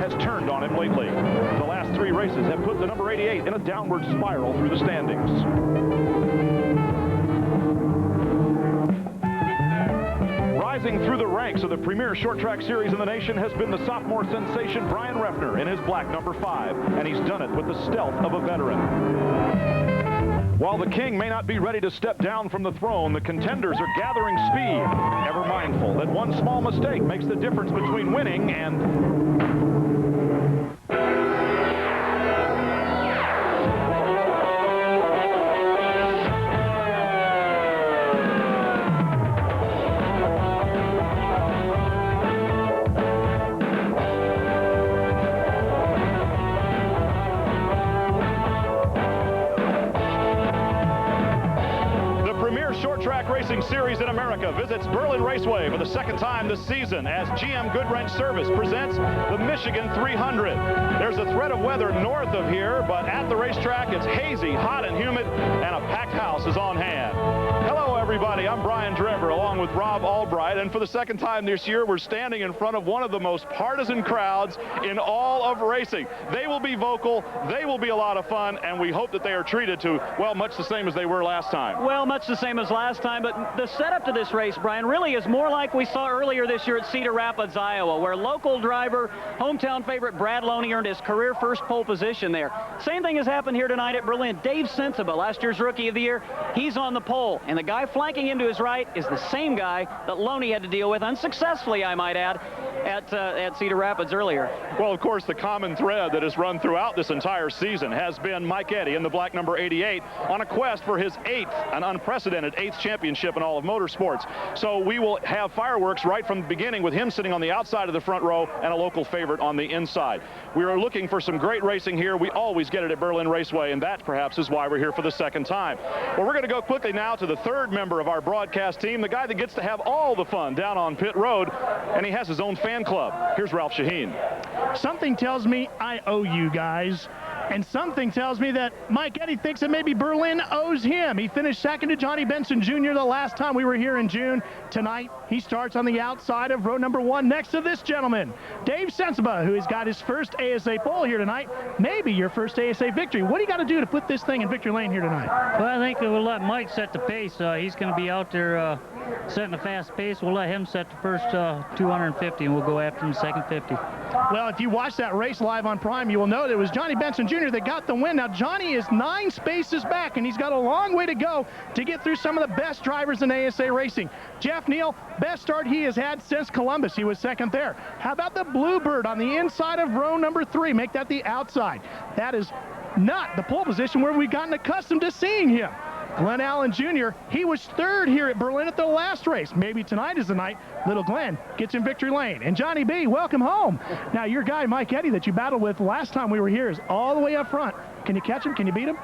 has turned on him lately. The last 3 races have put the number 88 in a downward spiral through the standings. Rising through the ranks of the premier short track series in the nation has been the sophomore sensation Brian Reffner in his black number 5, and he's done it with the stealth of a veteran. While the king may not be ready to step down from the throne, the contenders are gathering speed, ever mindful that one small mistake makes the difference between winning and... Racing series in America visits Berlin Raceway for the 2nd time this season as GM Goodwrench Service presents the Michigan 300. There's a threat of weather north of here, but at the racetrack it's hazy, hot, and humid, and a packed house is on hand. Hello, everybody. I'm Brian Drever along with Rob Albright, and for the 2nd time this year, we're standing in front of one of the most partisan crowds in all of racing. They will be vocal, they will be a lot of fun, and we hope that they are treated to, well, much the same as they were last time. Well, much the same as last time, but the setup to this race, Brian, really is more like we saw earlier this year at Cedar Rapids, Iowa, where local driver, hometown favorite Brad Loney earned his career first pole position there. Same thing has happened here tonight at Berlin. Dave Sensiba, last year's Rookie of the Year, he's on the pole, and the guy flanking him to his right is the same guy that Loney had to deal with unsuccessfully, I might add, at Cedar Rapids earlier. Well, of course, the common thread that has run throughout this entire season has been Mike Eddy in the black number 88 on a quest for his 8th, an unprecedented 8th championship in all of motorsports. So we will have fireworks right from the beginning with him sitting on the outside of the front row and a local favorite on the inside. We are looking for some great racing here. We always get it at Berlin Raceway, and that perhaps is why we're here for the 2nd time. Well, we're going to go quickly now to the 3rd member of our broadcast team, the guy that gets to have all the fun down on pit road, and he has his own fan club. Here's Ralph Shaheen. Something tells me I owe you guys. And something tells me that Mike Eddy thinks that maybe Berlin owes him. He finished 2nd to Johnny Benson Jr. the last time we were here in June. Tonight, he starts on the outside of row number 1 next to this gentleman, Dave Sensiba, who has got his first ASA pole here tonight. Maybe your first ASA victory. What do you got to do to put this thing in victory lane here tonight? Well, I think we'll let Mike set the pace. He's going to be out there setting a fast pace. We'll let him set the first 250, and we'll go after him the second 50. Well, if you watch that race live on Prime, you will know that it was Johnny Benson Jr. that got the win. Now, Johnny is 9 spaces back, and he's got a long way to go to get through some of the best drivers in ASA racing. Jeff Neal, best start he has had since Columbus. He was 2nd there. How about the Bluebird on the inside of row number 3? Make that the outside. That is not the pole position where we've gotten accustomed to seeing him. Glenn Allen Jr., he was 3rd here at Berlin at the last race. Maybe tonight is the night little Glenn gets in victory lane. And Johnny B., welcome home. Now, your guy, Mike Eddy, that you battled with last time we were here is all the way up front. Can you catch him? Can you beat him?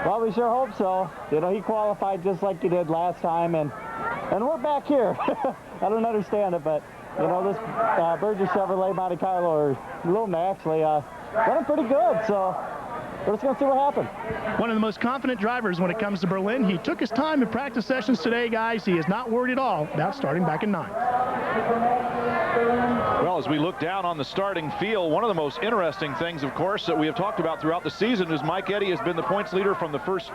Well, we sure hope so. You know, he qualified just like he did last time, and we're back here. I don't understand it, but, you know, this Burgess Chevrolet Monte Carlo, or Luna, actually, running pretty good, so we're just going to see what happens. One of the most confident drivers when it comes to Berlin. He took his time in practice sessions today, guys. He is not worried at all about starting back in 9th. Well, as we look down on the starting field, one of the most interesting things, of course, that we have talked about throughout the season is Mike Eddy has been the points leader from the first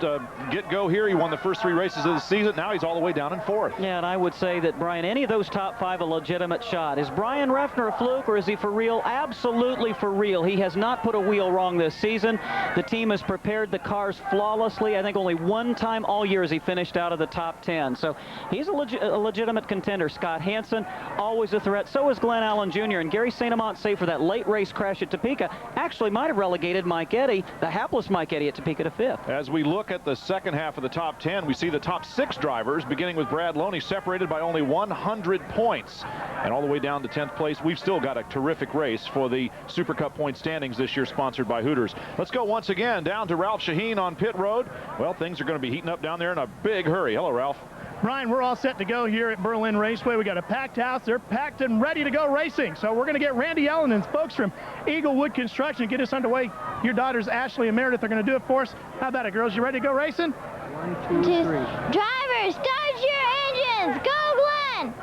get-go here. He won the first 3 races of the season. Now he's all the way down in 4th. Yeah, and I would say that, Brian, any of those top 5 a legitimate shot. Is Brian Reffner a fluke, or is he for real? Absolutely for real. He has not put a wheel wrong this season. The team has prepared the cars flawlessly. I think only 1 time all year has he finished out of the top 10. So he's a legitimate contender. Scott Hansen, always a threat. So is Glenn Allen Jr. And Gary St. Amant, save for that late race crash at Topeka, actually might have relegated Mike Eddy, the hapless Mike Eddy at Topeka, to 5th. As we look at the second half of the top 10, we see the top 6 drivers, beginning with Brad Loney, separated by only 100 points. And all the way down to 10th place, we've still got a terrific race for the Super Cup point standings this year, sponsored by Hooters. Let's go once again down to Ralph Shaheen on pit road. Well, things are going to be heating up down there in a big hurry. Hello, Ralph. Ryan, we're all set to go here at Berlin Raceway. We got a packed house. They're packed and ready to go racing. So we're going to get Randy Ellen and folks from Eaglewood Construction get us underway. Your daughters, Ashley and Meredith, are going to do it for us. How about it, girls? You ready to go racing? 1, 2, 3. Drivers, start your engines. Go, Glenn!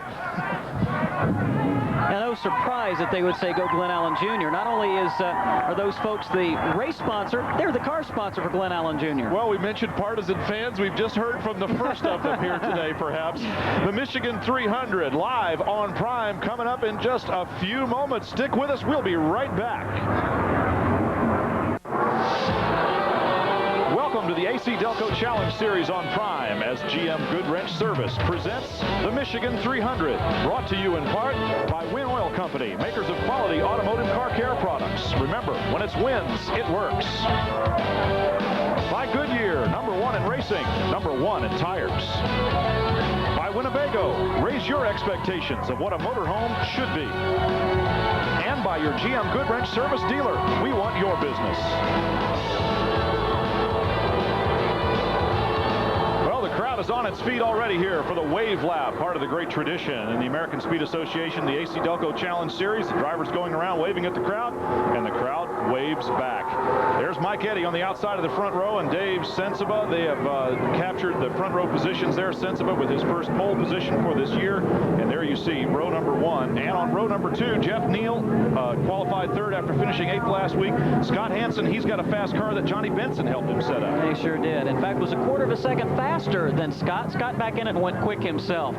Now, no surprise that they would say go Glenn Allen Jr. Not only are those folks the race sponsor, they're the car sponsor for Glenn Allen Jr. Well, we mentioned partisan fans. We've just heard from the first of them here today, perhaps. The Michigan 300 live on Prime coming up in just a few moments. Stick with us. We'll be right back. Welcome to the AC-Delco Challenge Series on Prime as GM Goodwrench Service presents the Michigan 300, brought to you in part by Win Oil Company, makers of quality automotive car care products. Remember, when it's wins, it works. By Goodyear, #1 in racing, #1 in tires. By Winnebago, raise your expectations of what a motorhome should be. And by your GM Goodwrench Service dealer, we want your business. The crowd is on its feet already here for the Wave Lap, part of the great tradition in the American Speed Association, the AC-Delco Challenge Series. The drivers going around waving at the crowd, and the crowd waves back. There's Mike Eddy on the outside of the front row, and Dave Sensiba. They have captured the front row positions there. Sensiba with his first pole position for this year. And there you see row #1. And on row #2, Jeff Neal qualified third after finishing 8th last week. Scott Hansen, he's got a fast car that Johnny Benson helped him set up. He sure did. In fact, was a quarter of a second faster than Scott. Scott back in and went quick himself.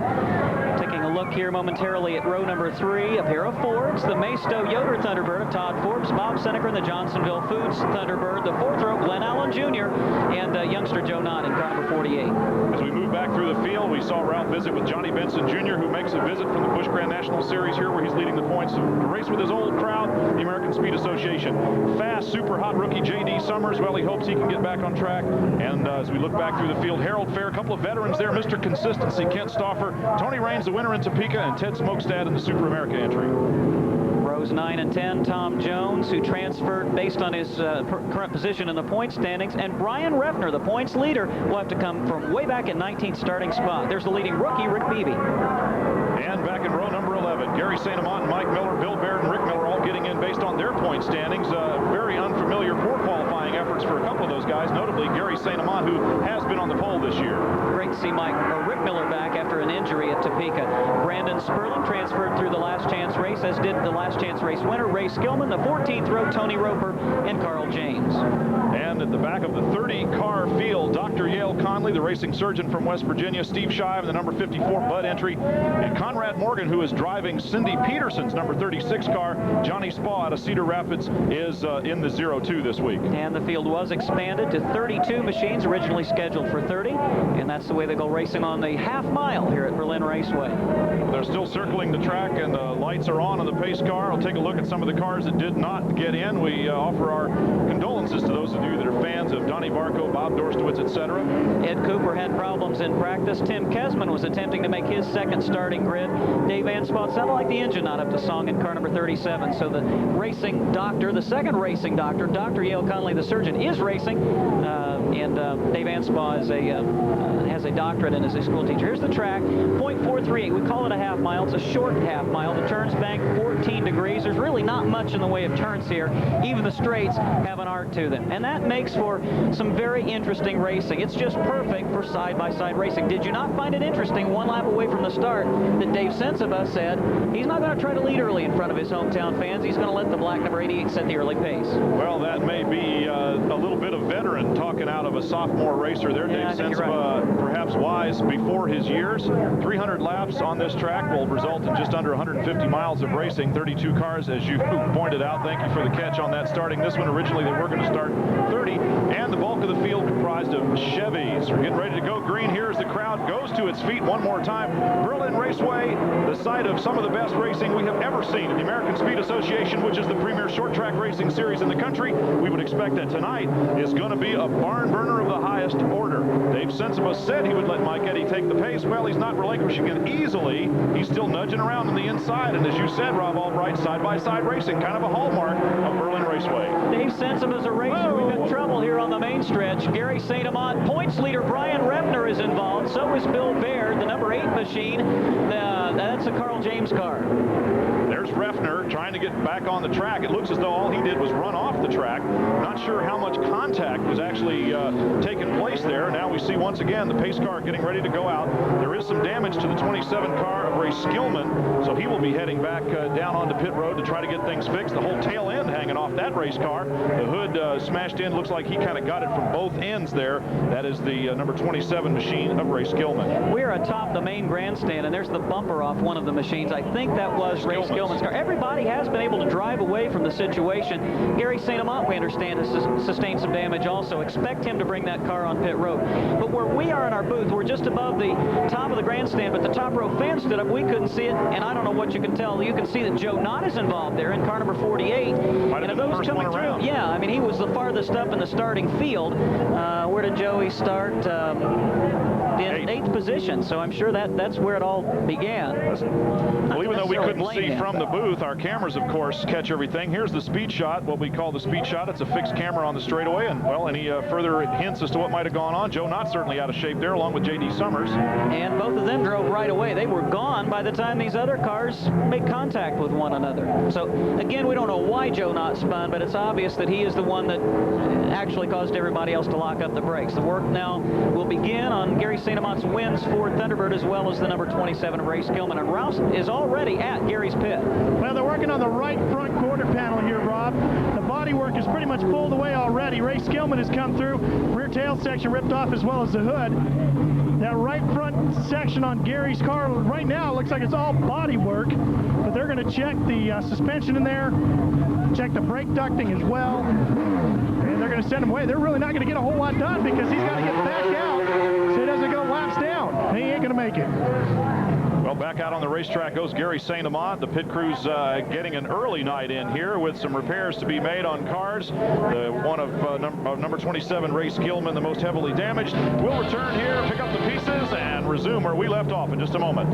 Taking a look here momentarily at row #3, a pair of Fords, the Maisto Yoder Thunderbird of Todd Forbes, Bob Seneker, and the Johnsonville Foods Thunderbird. The fourth row, Glenn Allen Jr. and youngster Joe Knott in car #48. As we move back through the field, we saw Ralph visit with Johnny Benson Jr., who makes a visit from the Busch Grand National Series here, where he's leading the points to race with his old crowd, the American Speed Association. Fast, super hot rookie J.D. Summers. Well, he hopes he can get back on track. And as we look back through the field, Harold Fair, a couple of veterans there, Mr. Consistency, Kent Stauffer, Tony Raines, the winner in Topeka, and Ted Smokestad in the Super America entry. Rows 9 and 10, Tom Jones, who transferred based on his current position in the point standings, and Brian Refner, the points leader, will have to come from way back in 19th starting spot. There's the leading rookie, Rick Beebe. And back in row #11, Gary St. Amant, Mike Miller, Bill Baird, and Rick Miller all getting in based on their point standings. Very unfamiliar poor qualifying efforts for a couple of those guys, notably Gary St. Amant, who has been on the pole this year. Great to see Rick Miller back after an injury at Topeka. Brandon Sperling transferred through the last chance race, as did the last chance race winner, Ray Skillman, the 14th row, Tony Roper, and Carl James. And at the back of the 30-car field, Dr. Yale Conley, the racing surgeon from West Virginia, Steve Shive, the #54 Bud entry, and Conrad Morgan, who is driving Cindy Peterson's #36 car. Johnny Spa out of Cedar Rapids is in the 02 this week. And the field was expanded to 32 machines, originally scheduled for 30, and that's the way they go racing on the half mile here at Berlin Raceway. They're still circling the track, and the lights are on the pace car. I'll take a look at some of the cars that did not get in. We offer our condolences to those of you that are fans of Donnie Barco, Bob Dorstowitz, etc. Ed Cooper had problems in practice. Tim Kesman was attempting to make his second starting grid. Dave Anspaugh sounded like the engine not up to song in car #37. So the racing doctor, the second racing doctor, Dr. Yale Conley, the surgeon, is racing. And Dave Anspaugh is has a doctorate and is a school teacher. Here's the track, .438. We call it a half mile. It's a short half mile. The turns bank 14 degrees. There's really not much in the way of turns here. Even the straights have an arc to them. And that makes for some very interesting racing. It's just perfect for side-by-side racing. Did you not find it interesting, one lap away from the start, that Dave Sensiba said he's not going to try to lead early in front of his hometown fans. He's going to let the black #88 set the early pace. Well, that may be a little bit of veteran talking out of a sophomore racer there. Yeah, Dave Sensiba, right, perhaps wise before his years. 300 laps on this track will result in just under 150 miles of racing. 32 cars, as you pointed out. Thank you for the catch on that starting this one. Originally, they were going to start 30, and the bulk of the field comprised of Chevys. We're getting ready to go green here as the crowd goes to its feet one more time. Berlin Raceway, the site of some of the best racing we have ever seen in the American Speed Association, which is the premier short track racing series in the country. We would expect that tonight is going to be a barn burner of the highest order. Dave Sensiba said he would let Mike Eddy take the pace. Well, he's not relinquishing it easily. He's still nudging around on the inside, and as you said, Rob Albright, side-by-side racing, kind of a hallmark of Berlin Raceway. Dave Sensiba's a racer. We've got trouble here on the main stretch. Gary St. Amant, points leader Brian Refner is involved. So is Bill Baird, the #8 machine. That's a Carl James car. There There's Refner trying to get back on the track. It looks as though all he did was run off the track. Not sure how much contact was actually taking place there. Now we see once again the pace car getting ready to go out. There is some damage to the 27 car of Ray Skillman, so he will be heading back down onto pit road to try to get things fixed. The whole tail end hanging off that race car. The hood smashed in. Looks like he kind of got it from both ends there. That is the number 27 machine of Ray Skillman. We're atop the main grandstand, and there's the bumper off one of the machines. I think that was Ray Skillman's car. Everybody has been able to drive away from the situation. Gary St. Amant, we understand, has sustained some damage also. Expect him to bring that car on pit road. But where we are in our booth, we're just above the top of the grandstand, but the top row fan stood up. We couldn't see it, and I don't know what you can tell. You can see that Joe Knott is involved there in car number 48. Might have been the first one around. Yeah, I mean, he was the farthest up in the starting field. Where did Joey start? In eighth position, so I'm sure that's where it all began. Well, even though we couldn't see from the booth, our cameras, of course, catch everything. Here's the speed shot, what we call the speed shot. It's a fixed camera on the straightaway, and, well, any further hints as to what might have gone on? Joe Knott certainly out of shape there, along with J.D. Summers. And both of them drove right away. They were gone by the time these other cars made contact with one another. So, again, we don't know why Joe Knott spun, but it's obvious that he is the one that actually caused everybody else to lock up the brakes. The work now will begin on Gary St. Amant's wins for Thunderbird, as well as the number 27 of Ray Skillman. And Rouse is already at Gary's pit. Well, they're working on the right front quarter panel here, Rob. The body work is pretty much pulled away already. Ray Skillman has come through. Rear tail section ripped off, as well as the hood. That right front section on Gary's car right now looks like it's all body work, but they're going to check the suspension in there, check the brake ducting as well, and they're going to send him away. They're really not going to get a whole lot done because he's got to get back out so he doesn't go laps down. He ain't going to make it. Well, back out on the racetrack goes Gary St. Amant. The pit crew's getting an early night in here with some repairs to be made on cars. The one of number 27, Ray Skillman, the most heavily damaged. We'll return here, pick up the pieces, and resume where we left off in just a moment.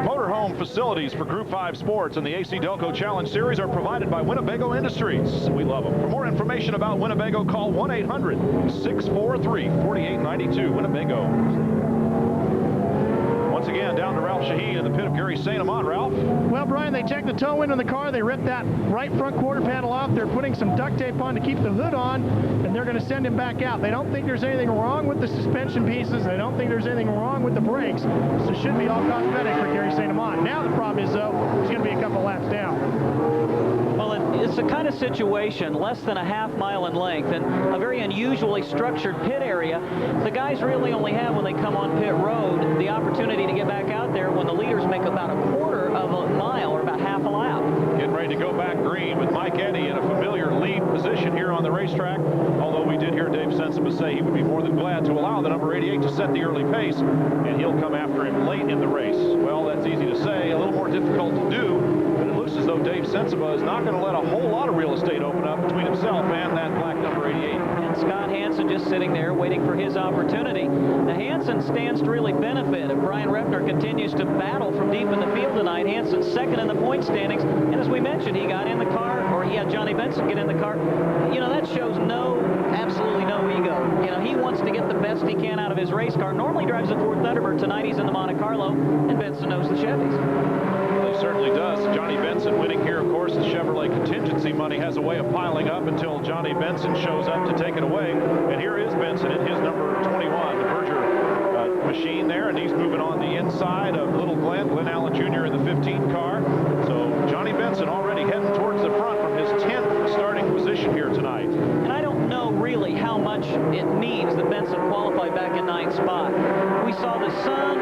Motorhome facilities for Group 5 sports and the AC-Delco Challenge Series are provided by Winnebago Industries. We love them. For more information about Winnebago, call 1-800-643-4892. Winnebago. Once again, down to Ralph Shaheen in the pit of Gary St. Amant. Ralph? Well, Brian, they checked the toe end on the car. They ripped that right front quarter panel off. They're putting some duct tape on to keep the hood on, and they're going to send him back out. They don't think there's anything wrong with the suspension pieces. They don't think there's anything wrong with the brakes. So it should be all cosmetic for Gary St. Amant. Now the problem is, though, he's going to be a couple laps down. Well, it's a kind of situation, less than a half mile in length, and a very unusually structured pit area. The guys really only have, when they come on pit road, the opportunity to get back out there when the leaders make about a quarter of a mile or about half a lap. Getting ready to go back green with Mike Eddy in a familiar lead position here on the racetrack. Although we did hear Dave Sensiba say he would be more than glad to allow the number 88 to set the early pace, and he'll come after him late in the race. Well, that's easy to say, a little more difficult to do, but it looks as though Dave Sensiba is not going to let a whole lot of real estate open up between himself and that black number 88. And Scott Hansen just sitting there waiting for his opportunity. Now, Hansen stands to really benefit if Brian Refner continues to battle from deep in the field tonight. Hansen's second in the point standings, and as we mentioned, he got in the car, or he had Johnny Benson get in the car. You know, that shows absolutely no ego. You know, he wants to get the best he can out of his race car. Normally drives a Ford Thunderbird. Tonight he's in the Monte Carlo, and Benson knows the Chevys. He certainly does. Johnny Benson winning here, of course. The Chevrolet contingency money has a way of piling up until Johnny Benson shows up to take it away. And here is Benson in his number 21, the Berger machine there, and he's moving on the inside of Little Glenn Allen Jr. in the 15 car. So Johnny Benson already heading towards the front from his 10th starting position here tonight. And I don't know really how much it means that Benson qualified back in 9th spot. We saw the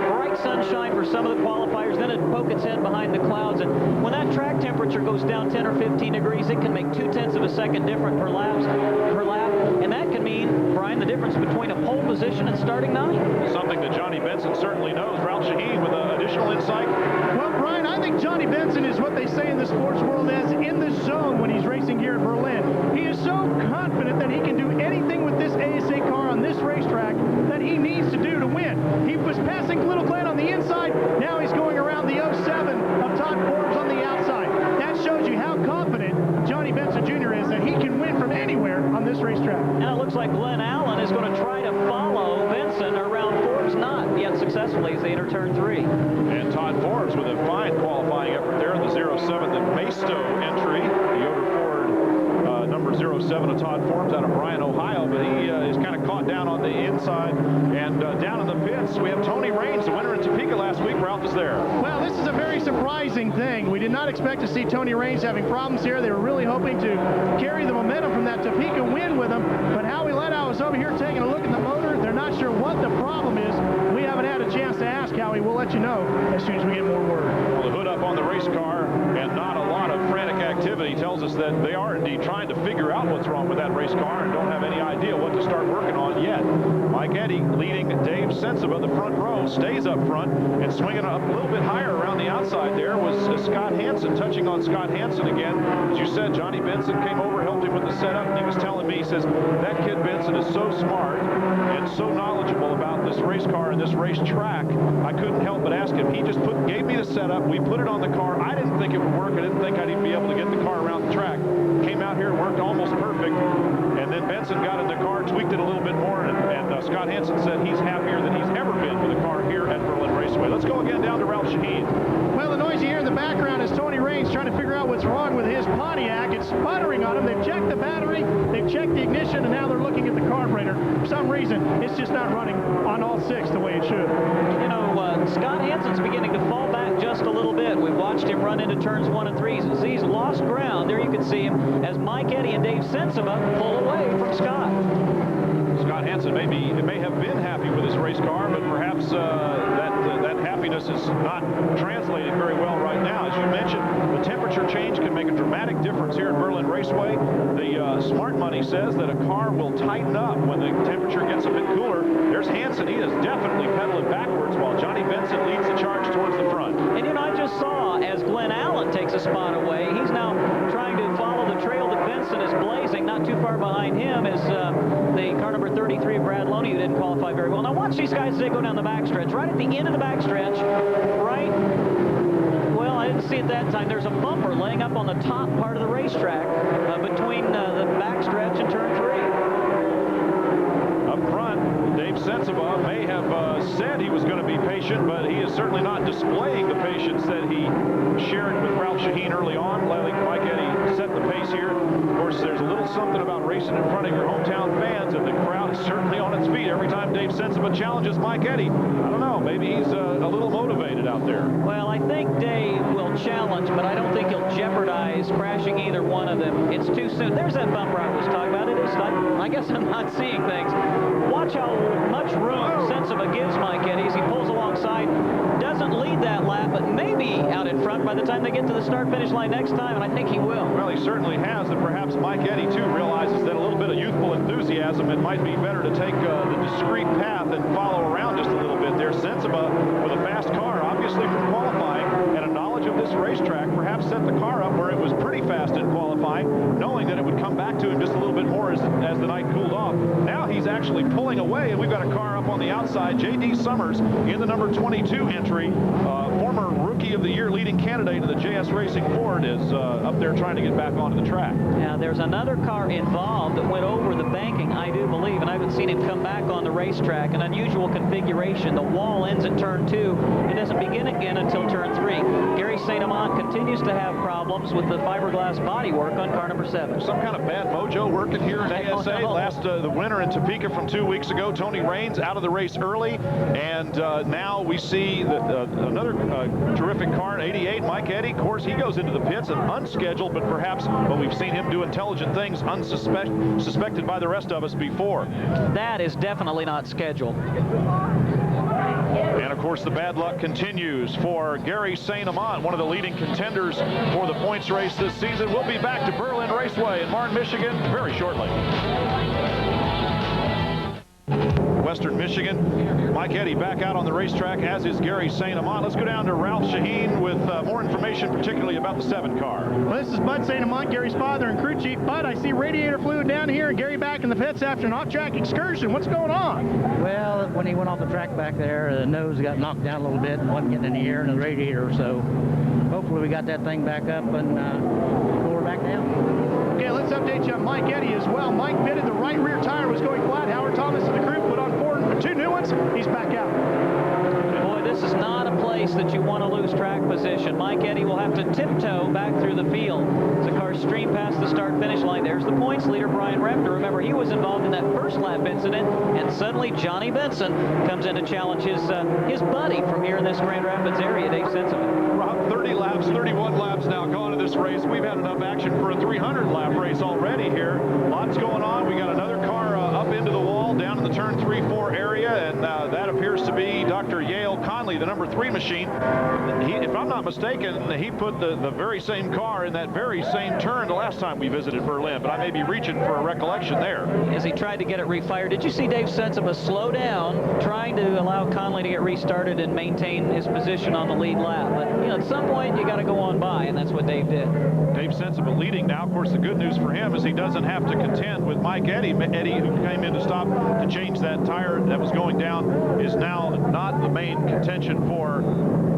bright sunshine for some of the qualifiers, then it poke its head behind the clouds, and when that track temperature goes down 10 or 15 degrees, it can make 0.2 of a second different per lap, and that can mean, Brian, the difference between a pole position and starting 9. Something that Johnny Benson certainly knows. Ralph Shaheen with additional insight. Well, Brian, I think Johnny Benson is what they say in the sports world as in the zone when he's racing here at Berlin. He is so confident that he can do anything with this ASA car on this racetrack that he needs to do to win. He was passing Little Glenn on the inside. Now he's going around the 07 of Todd Forbes on the outside. That shows you how confident Johnny Benson Jr. is that he can win from anywhere on this racetrack. Now it looks like Glenn Allen is going to try to follow Benson around Forbes. Not. Yeah, chance successfully as they enter turn 3. And Todd Forbes with a fine qualifying effort there in the 07, the Maisto entry. The Yoder Ford number 07 of Todd Forbes out of Bryan, Ohio, but he is kind of caught down on the inside. And down in the pits, we have Tony Raines, the winner in Topeka last week. Ralph is there. Well, this is a very surprising thing. We did not expect to see Tony Raines having problems here. They were really hoping to carry the momentum from that Topeka win with him. But Howie Leddow is over here taking a look at the motor. They're not sure what the problem is. We haven't had a chance to ask Howie. We'll let you know as soon as we get more word. Well, the hood up on the race car and not a lot of frantic activity tells us that they are indeed trying to figure out what's wrong with that race car and don't have any idea what to start working on yet. Mike Eddy leading Dave Sensiba, the front row, stays up front and swinging up a little bit higher around the outside there was Scott Hansen, touching on Scott Hansen again. As you said, Johnny Benson came over, helped him with the setup, and he was telling me, he says, that kid Benson is so smart and so knowledgeable about this race car and this race track. I couldn't help but ask him. He just gave me the setup. We put it on the car. I didn't think it would work. I didn't think I'd even be able to get the car around the track. Came out here, worked almost perfect, and then Benson got in the car, tweaked it a little bit more, and Scott Hansen said he's happier than he's ever been with the car here at Berlin Raceway. Let's go again down to Ralph Shaheen. Well, the noise you hear in the background is Tony Raines trying to figure out what's wrong with his Pontiac. It's sputtering on him. They've checked the battery, they've checked the ignition, and now they're looking at the carburetor. For some reason, it's just not running on all 6 the way it should. You know, Scott Hansen's beginning to fall back just a little bit. We've watched him run into turns 1 and 3. He's lost ground. There you can see him as Mike Eddy and Dave Sensiba pull away from Scott. Scott Hansen may have been happy with his race car, but perhaps that happiness is not translated very well right now. As you mentioned, the temperature change can make a dramatic difference here at Berlin Raceway. The smart money says that a car will tighten up when the temperature gets a bit cooler. There's Hansen. He is definitely pedaling backwards while Johnny Benson leads the charge towards the front. And you know, I just saw as Glenn Allen takes a spot away, he's now trying to follow the trail that Benson is blazing. Not too far behind him is the car number 33 of Brad Loney, who didn't qualify very well. Now watch these guys as they go down the backstretch. Right at the end of the backstretch, right? Well, I didn't see it that time. There's a bumper laying up on the top part of the racetrack between the backstretch and turn 3. Up front, Dave Sensiba may have said he was going to be patient, but he is certainly not displaying the patience that he shared with Ralph Shaheen early on. Letting Mike Eddy set the pace here. Of course, there's a little something about racing in front of your hometown fans, and the crowd is certainly on its feet every time Dave Sensiba challenges Mike Eddy. I don't know, maybe he's a little motivated out there. Well, I think Dave will challenge, but I don't think he'll jeopardize crashing either one of them. It's too soon. There's that bumper I was talking about. It is, I guess I'm not seeing things. Watch how much room Sensiba gives Mike Eddy as he pulls alongside. Doesn't lead that lap, but maybe out in front by the time they get to the start-finish line next time, and I think he will. Well, he certainly has, and perhaps Mike Eddy, too, realizes that a little bit of youthful enthusiasm, it might be better to take the discreet path and follow around just a little bit there. Sensiba, with a fast car, obviously from qualifying, and a knowledge of this racetrack, perhaps set the car up where it was pretty fast in qualifying, knowing that it would come back to him just a little bit more as the night cooled off. Now he's actually pulling away, and we've got a car up on the outside. J.D. Summers in the number 22 entry, former Rookie of the Year leading candidate of the JS Racing Ford, is up there trying to get back onto the track. Now, there's another car involved that went over the banking, I do believe, and I haven't seen him come back on the racetrack. An unusual configuration. The wall ends at turn 2. It doesn't begin again until turn 3. Gary St. Amant continues to have problems with the fiberglass bodywork on car number 7. Some kind of bad mojo working here in ASA. The winner in Topeka from 2 weeks ago, Tony Raines, out of the race early, and now we see another terrific car, 88, Mike Eddy. Of course, he goes into the pits and unscheduled, but perhaps, well, we've seen him do intelligent things unsuspected by the rest of us before. That is definitely not scheduled. And of course, the bad luck continues for Gary St. Amant, one of the leading contenders for the points race this season. We'll be back to Berlin Raceway in Marne, Michigan very shortly. Western Michigan, Mike Eddy back out on the racetrack, as is Gary St. Amant. Let's go down to Ralph Shaheen with more information, particularly about the 7 car. Well, this is Bud St. Amant, Gary's father and crew chief. Bud, I see radiator fluid down here, and Gary back in the pits after an off-track excursion. What's going on? Well, when he went off the track back there, the nose got knocked down a little bit and wasn't getting any air in the radiator, so hopefully we got that thing back up and we're back down. Okay, let's update you on Mike Eddy as well. Mike pitted, the right rear tire was going flat. Howard Thomas and the crew put on 2 new ones. He's back out. this is not a place that you want to lose track position. Mike Eddy will have to tiptoe back through the field. As the cars stream past the start-finish line, there's the points leader, Brian Refner. Remember, he was involved in that first lap incident, and suddenly Johnny Benson comes in to challenge his buddy from here in this Grand Rapids area, Dave Sensiman. Rob, 30 laps, 31 laps now gone in this race. We've had enough action for a 300-lap race already here. Lots going on. We got another car up into the wall down in the turn 3-4 area, and that appears to be Dr. Yale Conley, the number 3 machine. If I'm not mistaken, he put the very same car in that very same turn the last time we visited Berlin, but I may be reaching for a recollection there. As he tried to get it refired, did you see Dave Sensiba slow down, trying to allow Conley to get restarted and maintain his position on the lead lap? But, you know, at some point, you got to go on by, and that's what Dave did. Dave Sensiba leading now. Of course, the good news for him is he doesn't have to contend with Mike Eddy. Eddy, who came in to stop to change that tire that was going down, is now not the main contention for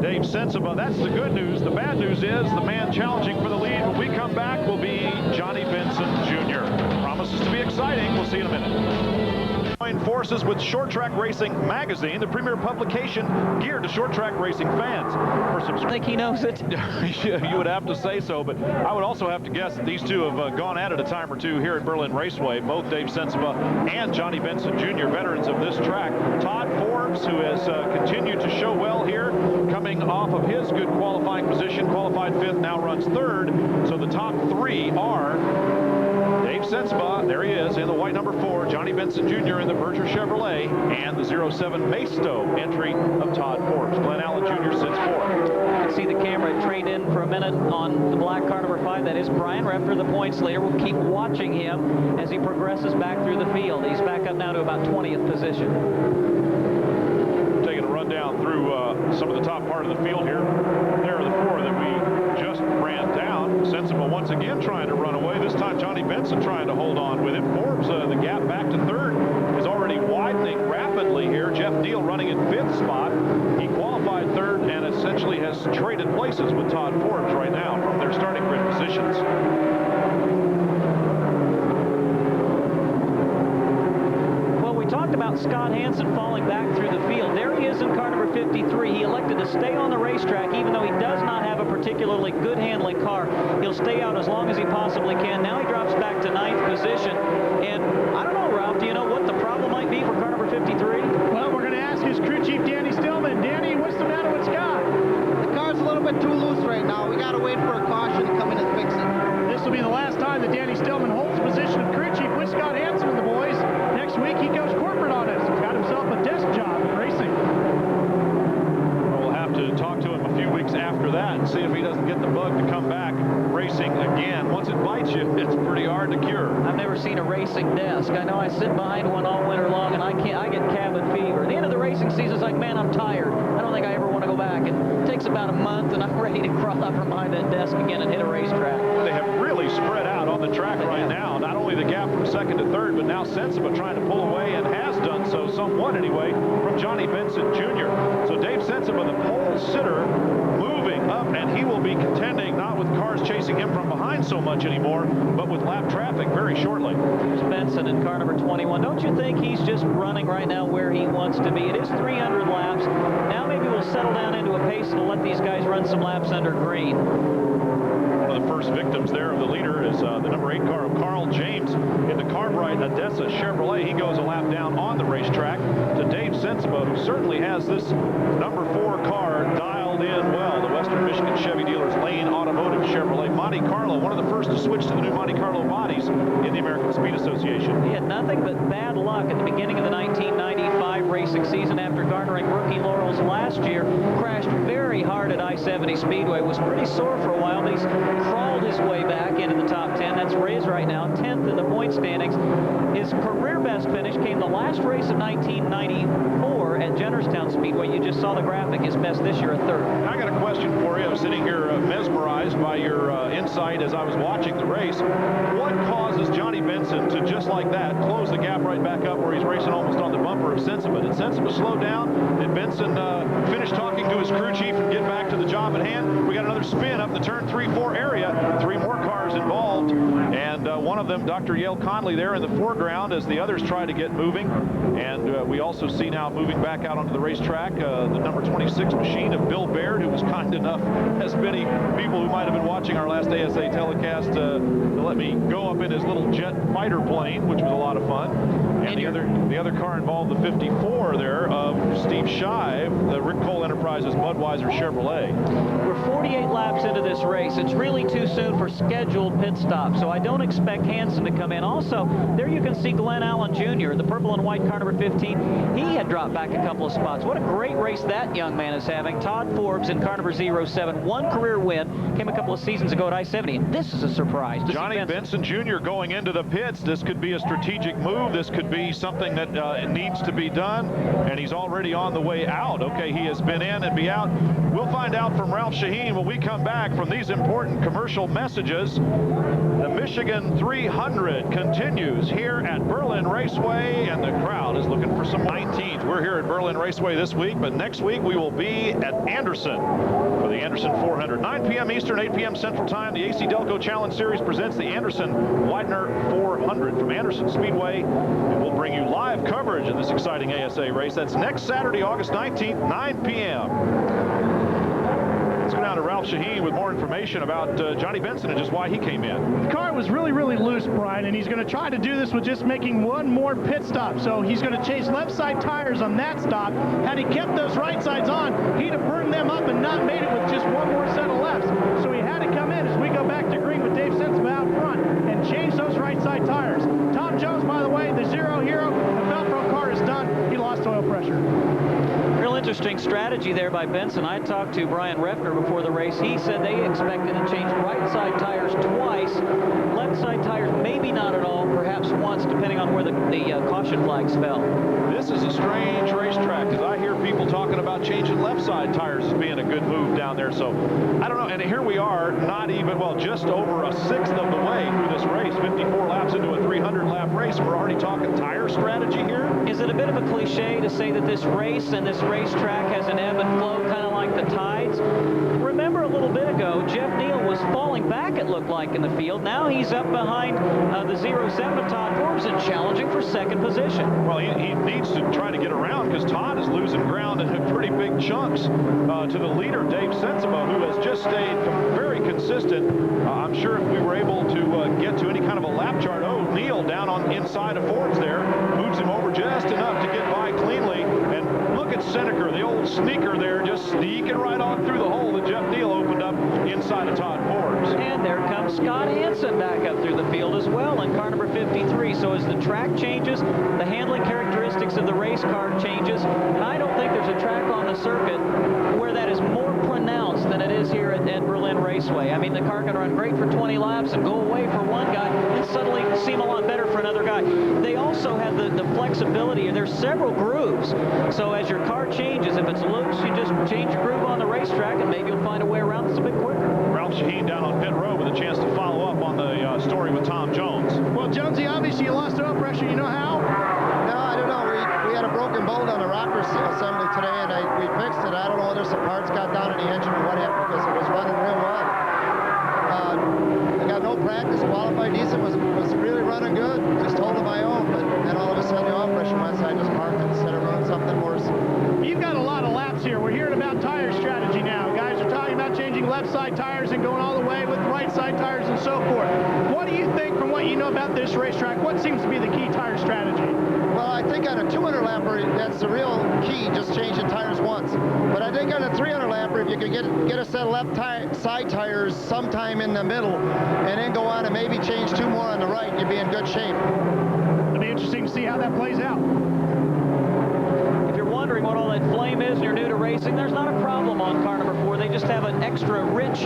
Dave Sensiba. That's the good news. The bad news is the man challenging for the lead when we come back will be Johnny Benson Jr. Promises to be exciting. We'll see you in a minute. Join forces with Short Track Racing Magazine, the premier publication geared to short track racing fans. I think he knows it. You would have to say so, but I would also have to guess that these two have gone at it a time or two here at Berlin Raceway. Both Dave Sensiba and Johnny Benson Jr., veterans of this track. Todd Forbes, who has continued to show well here, coming off of his good qualifying position, qualified 5th, now runs 3rd. So the top 3 are Dave Sensiba, there he is, in the white number 4, Johnny Benson Jr. in the Berger Chevrolet, and the 07 Maisto entry of Todd Forbes. Glenn Allen Jr. sits 4th. You can see the camera trade in for a minute on the black car number 5. That is Brian Refner, the points leader. We'll keep watching him as he progresses back through the field. He's back up now to about 20th position. Taking a run down through some of the top part of the field here. There are the 4 that we just ran down. Sensiba once again trying to run away. This time Johnny Benson trying to hold on with him. Forbes, the gap back to 3rd, is already widening rapidly here. Jeff Neal running in 5th spot. He qualified 3rd and essentially has traded places with Todd Forbes right now from their starting grid positions. Talked about Scott Hansen falling back through the field. There he is in car number 53. He elected to stay on the racetrack even though he does not have a particularly good handling car. He'll stay out as long as he possibly can. Now he drops back to 9th position. And I don't know, Ralph, do you know what the problem might be for car number 53? Well, we're going to ask his crew chief, Danny Stillman. Danny, what's the matter with Scott? The car's a little bit too loose right now. We got to wait for a caution to come in and fix it. This will be the last time that Danny Stillman holds the position of crew chief with Scott Hansen and the boys. Next week, he goes corporate on us. He's got himself a desk job in racing. We'll have to talk to him a few weeks after that and see if he doesn't get the bug to come back racing again. Once it bites you, it's pretty hard to cure. I've never seen a racing desk. I know I sit behind one all winter long, and I get cabin fever. At the end of the racing season, it's like, man, I'm tired. I don't think I ever want to go back. It takes about a month, and I'm ready to crawl out from behind that desk again and hit a racetrack. They have really spread out on the track right now. Not only the gap from 2nd to 3rd, but now Sensiba trying to pull away, and has done so somewhat anyway, from Johnny Benson Jr. So Dave Sensiba, the pole sitter, moving up, and he will be contending not with cars chasing him from behind so much anymore, but with lap traffic very shortly. There's Benson in car number 21. Don't you think he's just running right now where he wants to be? It is 300 laps. Now maybe we'll settle down into a pace to let these guys run some laps under green. One of the first victims there of the leader is the number 8 car of Carl James in the Carbright Odessa Chevrolet. He goes a lap down on the racetrack to Dave Sensiba, who certainly has this number 4 car dialed in well. The Western Michigan Chevy dealers Lane Automotive Chevrolet Monte Carlo, one of the first to switch to the new Monte Carlo bodies in the American Speed Association. He had nothing but bad luck at the beginning of the 1995 racing season after garnering rookie laurels last year. Crashed very hard at I-70 Speedway. Was pretty sore for a while, but he's crawled his way back into the top 10. That's where he is right now, 10th in the point standings. His career best finish came the last race of 1994 at Jennerstown Speedway. You just saw the graphic. His best this year, a 3rd. I got a question for you. I was sitting here mesmerized by your insight as I was watching the race. What causes Johnny Benson to, just like that, close the gap right back up where he's racing almost on the bumper of Sensiba? Did Sensiba slow down? Did Benson finish talking to his crew chief and get back to the job at hand? We got another spin up the turn 3-4 area. 3 more cars involved, and one of them, Dr. Yale Conley there in the foreground as the others try to get moving. And we also see now moving back out onto the racetrack the number 26 machine of Bill Baird, who was kind enough, as many people who might have been watching our last ASA telecast, to let me go up in his little jet fighter plane, which was a lot of fun. And the other car involved, the 54 there of Steve Shive, the Rick Cole Enterprises Budweiser Chevrolet. We're 48 laps into this race. It's really too soon for scheduled pit stops, so I don't expect Hansen to come in. Also, there you can see Glenn Allen Jr., the purple and white car number 15. He had dropped back a couple of spots. What a great race that young man is having. Todd Forbes in car number 07, one career win, came a couple of seasons ago at I-70, and this is a surprise. Johnny Benson Jr. going into the pits. This could be a strategic move. This could be something that needs to be done, and he's already on the way out. Okay, he has been in and be out. We'll find out from Ralph Shaheen when we come back from these important commercial messages. The Michigan 300 continues here at Berlin Raceway, and the crowd is looking for some 19th. We're here at Berlin Raceway this week, but next week we will be at Anderson for the Anderson 400. 9 p.m. Eastern, 8 p.m. Central Time. The AC-Delco Challenge Series presents the Anderson Widener 400 from Anderson Speedway, and we'll bring you live coverage of this exciting ASA race. That's next Saturday, August 19th, 9 p.m. Let's go down to Ralph Shaheen with more information about Johnny Benson and just why he came in. The car was really, really loose, Brian, and he's going to try to do this with just making one more pit stop. So he's going to chase left side tires on that stop. Had he kept those right sides on, he'd have burned them up and not made it with just one more set of lefts. So he had to come in as we go back to green with Dave Sensiva out front and change those right side tires. Tom Jones, by the way, the Zero Hero, the Velcro car is done. He lost oil pressure. Real interesting strategy there by Benson. I talked to Brian Refner before the race. He said they expected to change right side tires twice, left side tires maybe not at all, perhaps once, depending on where the caution flags fell. This is a strange racetrack, because I hear people talking about changing left side tires as being a good move down there. So I don't know. And here we are, not even, well, just over a sixth of the way through this race, 54 laps into a 300-lap race. We're already talking tire strategy here. Is it a bit of a cliche to say that this race and this racetrack has an ebb and flow, kind of like the tides? Remember a little bit ago, Jeff Neal was falling back, it looked like, in the field. Now he's up behind the 07 of Todd Forbes and challenging for second position. Well, he needs to try to get around, because Todd is losing ground in pretty big chunks to the leader, Dave Sensiva, who has just stayed very consistent. I'm sure if we were able to get to any kind of a lap chart, Neal down on inside of Forbes there, moves him over just enough to get by cleanly. And look at Seneca, the old sneaker there, just sneaking right on through the hole that Jeff Neal opened up inside of Todd Forbes. And there comes Scott Hansen back up through the field as well in car number 53. So as the track changes, the handling characteristics of the race car changes, and I don't think there's a track on the circuit where that is more pronounced than it is here at Berlin Raceway. I mean, the car can run great for 20 laps and go away for one guy and suddenly seem a lot better for another guy. They also have the flexibility, and there's several grooves. So as your car changes, if it's loose, you just change your groove on the racetrack, and maybe you'll find a way around this a bit quicker. Ralph Shaheen down on pit road with a chance to follow up on the story with Tom Jones. Well, Jonesy, obviously you lost oil pressure. You know how? No, I don't know. We had a broken bolt on the rocker assembly today, and we fixed it. I don't know whether some parts got down in the engine or what happened, because it was running real well. I got no practice. Qualified decent, was really running good. Just holding my own, but then all of a sudden the oil pressure went, so I just parked it instead of running something worse. You've got a lot of laps here. We're hearing about tire strategy now. Guys are talking about changing left side tires and going all the way with right side tires and so forth. What do you think, from what you know about this racetrack, what seems to be the key tire strategy? Well, I think on a 200-lapper, that's the real key, just changing tires once. But I think on a 300-lapper, if you could get a set of left side tires sometime in the middle, and then go on and maybe change two more on the right, you'd be in good shape. It'll be interesting to see how that plays out. If you're wondering what all that flame is and you're new to racing, there's not a problem on car number 4. They just have an extra rich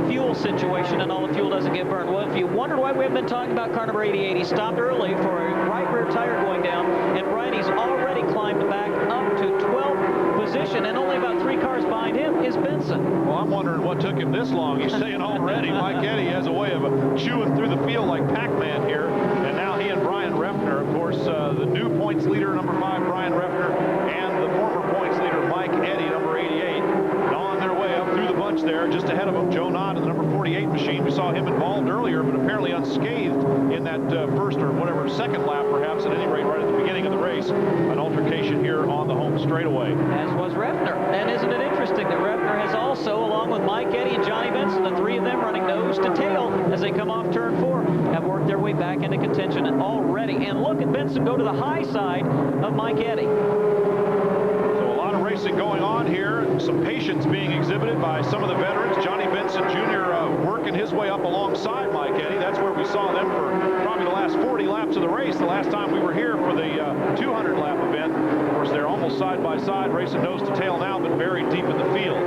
fuel situation, and all the fuel doesn't get burned. Well, if you wondered why we haven't been talking about car number 88, he stopped early for a right rear tire going down, and Bridie's already climbed back up to 12th position, and only about 3 cars behind him is Benson. Well, I'm wondering what took him this long. He's staying home already. Mike Eddy has a way of chewing through the field like Pac-Man here, and now he and Brian Refner, of course, the new points leader, number 5, Brian Refner, and the former points leader, Mike Eddy, number 88, on their way up through the bunch there. Just ahead of him, Joe Nod in the number 48 machine. We saw saw him involved earlier, but apparently unscathed in that first or whatever, second lap perhaps, at any rate, right at the beginning of the race. An altercation here on the home straightaway. As was Refner. And isn't it interesting that Refner has also, along with Mike Eddy and Johnny Benson, the three of them running nose to tail as they come off turn 4, have worked their way back into contention already. And look at Benson go to the high side of Mike Eddy. So a lot of racing going on here. Some patience being exhibited by some of the veterans. Johnny Benson Jr. Working his way up alongside Mike Eddy. That's where we saw them for probably the last 40 laps of the race. The last time we were here for the 200-lap event. Of course, they're almost side by side, racing nose to tail now, but very deep in the field.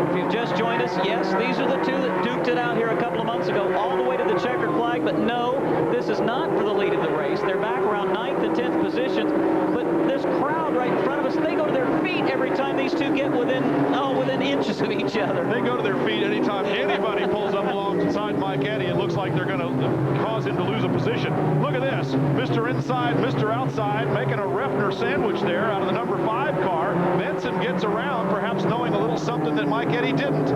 If you've just joined us, yes, these are the two that duked it out here a couple of months ago, all the way to the checkered flag. But no, this is not for the lead of the race. They're back around 9th and 10th positions. But this crowd right in front of us, they go to their feet every time these two get within inches of each other. They go to their feet anytime anybody pulls up alongside Mike Eddy. It looks like they're going to cause him to lose a position. Look at this. Mr. Inside, Mr. Outside, making a Refner sandwich there out of the number 5 car. Benson gets around, perhaps knowing a little something that Mike Eddy didn't.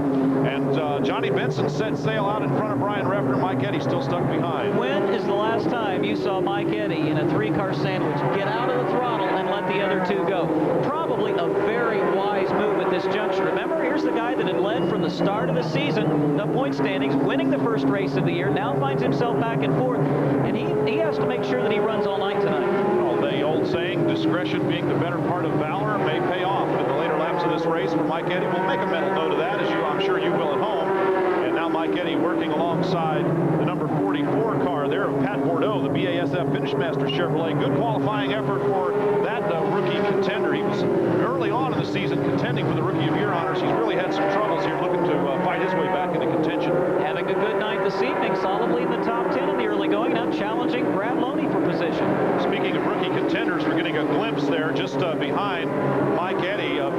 And Johnny Benson set sail out in front of Brian Refner. Mike Eddy still stuck behind. When is the last time you saw Mike Eddy in a 3-car sandwich get out of the throttle and let the other two go? Probably a very wise move at this juncture. Remember, here's the guy that had led from the start of the season, the point standings, winning the first race of the year, now finds himself back and forth, and he has to make sure that he runs all night tonight. Well, the old saying, discretion being the better part of valor, may pay off in the later laps of this race for Mike Eddy. We'll make a mental note of that, as I'm sure you will at home. And now Mike Eddy working alongside the number 44 car there of Pat Bordeaux, the BASF Finishmaster Chevrolet. Good qualifying effort for that rookie contender. He was early on in the season contending for the Rookie of Year honors. He's really had some troubles here, looking to fight his way back into contention. Having a good night this evening, solidly in the top 10 in the early going, now challenging Brad Loney for position. Speaking of rookie contenders, we're getting a glimpse there just behind Mike Eddy of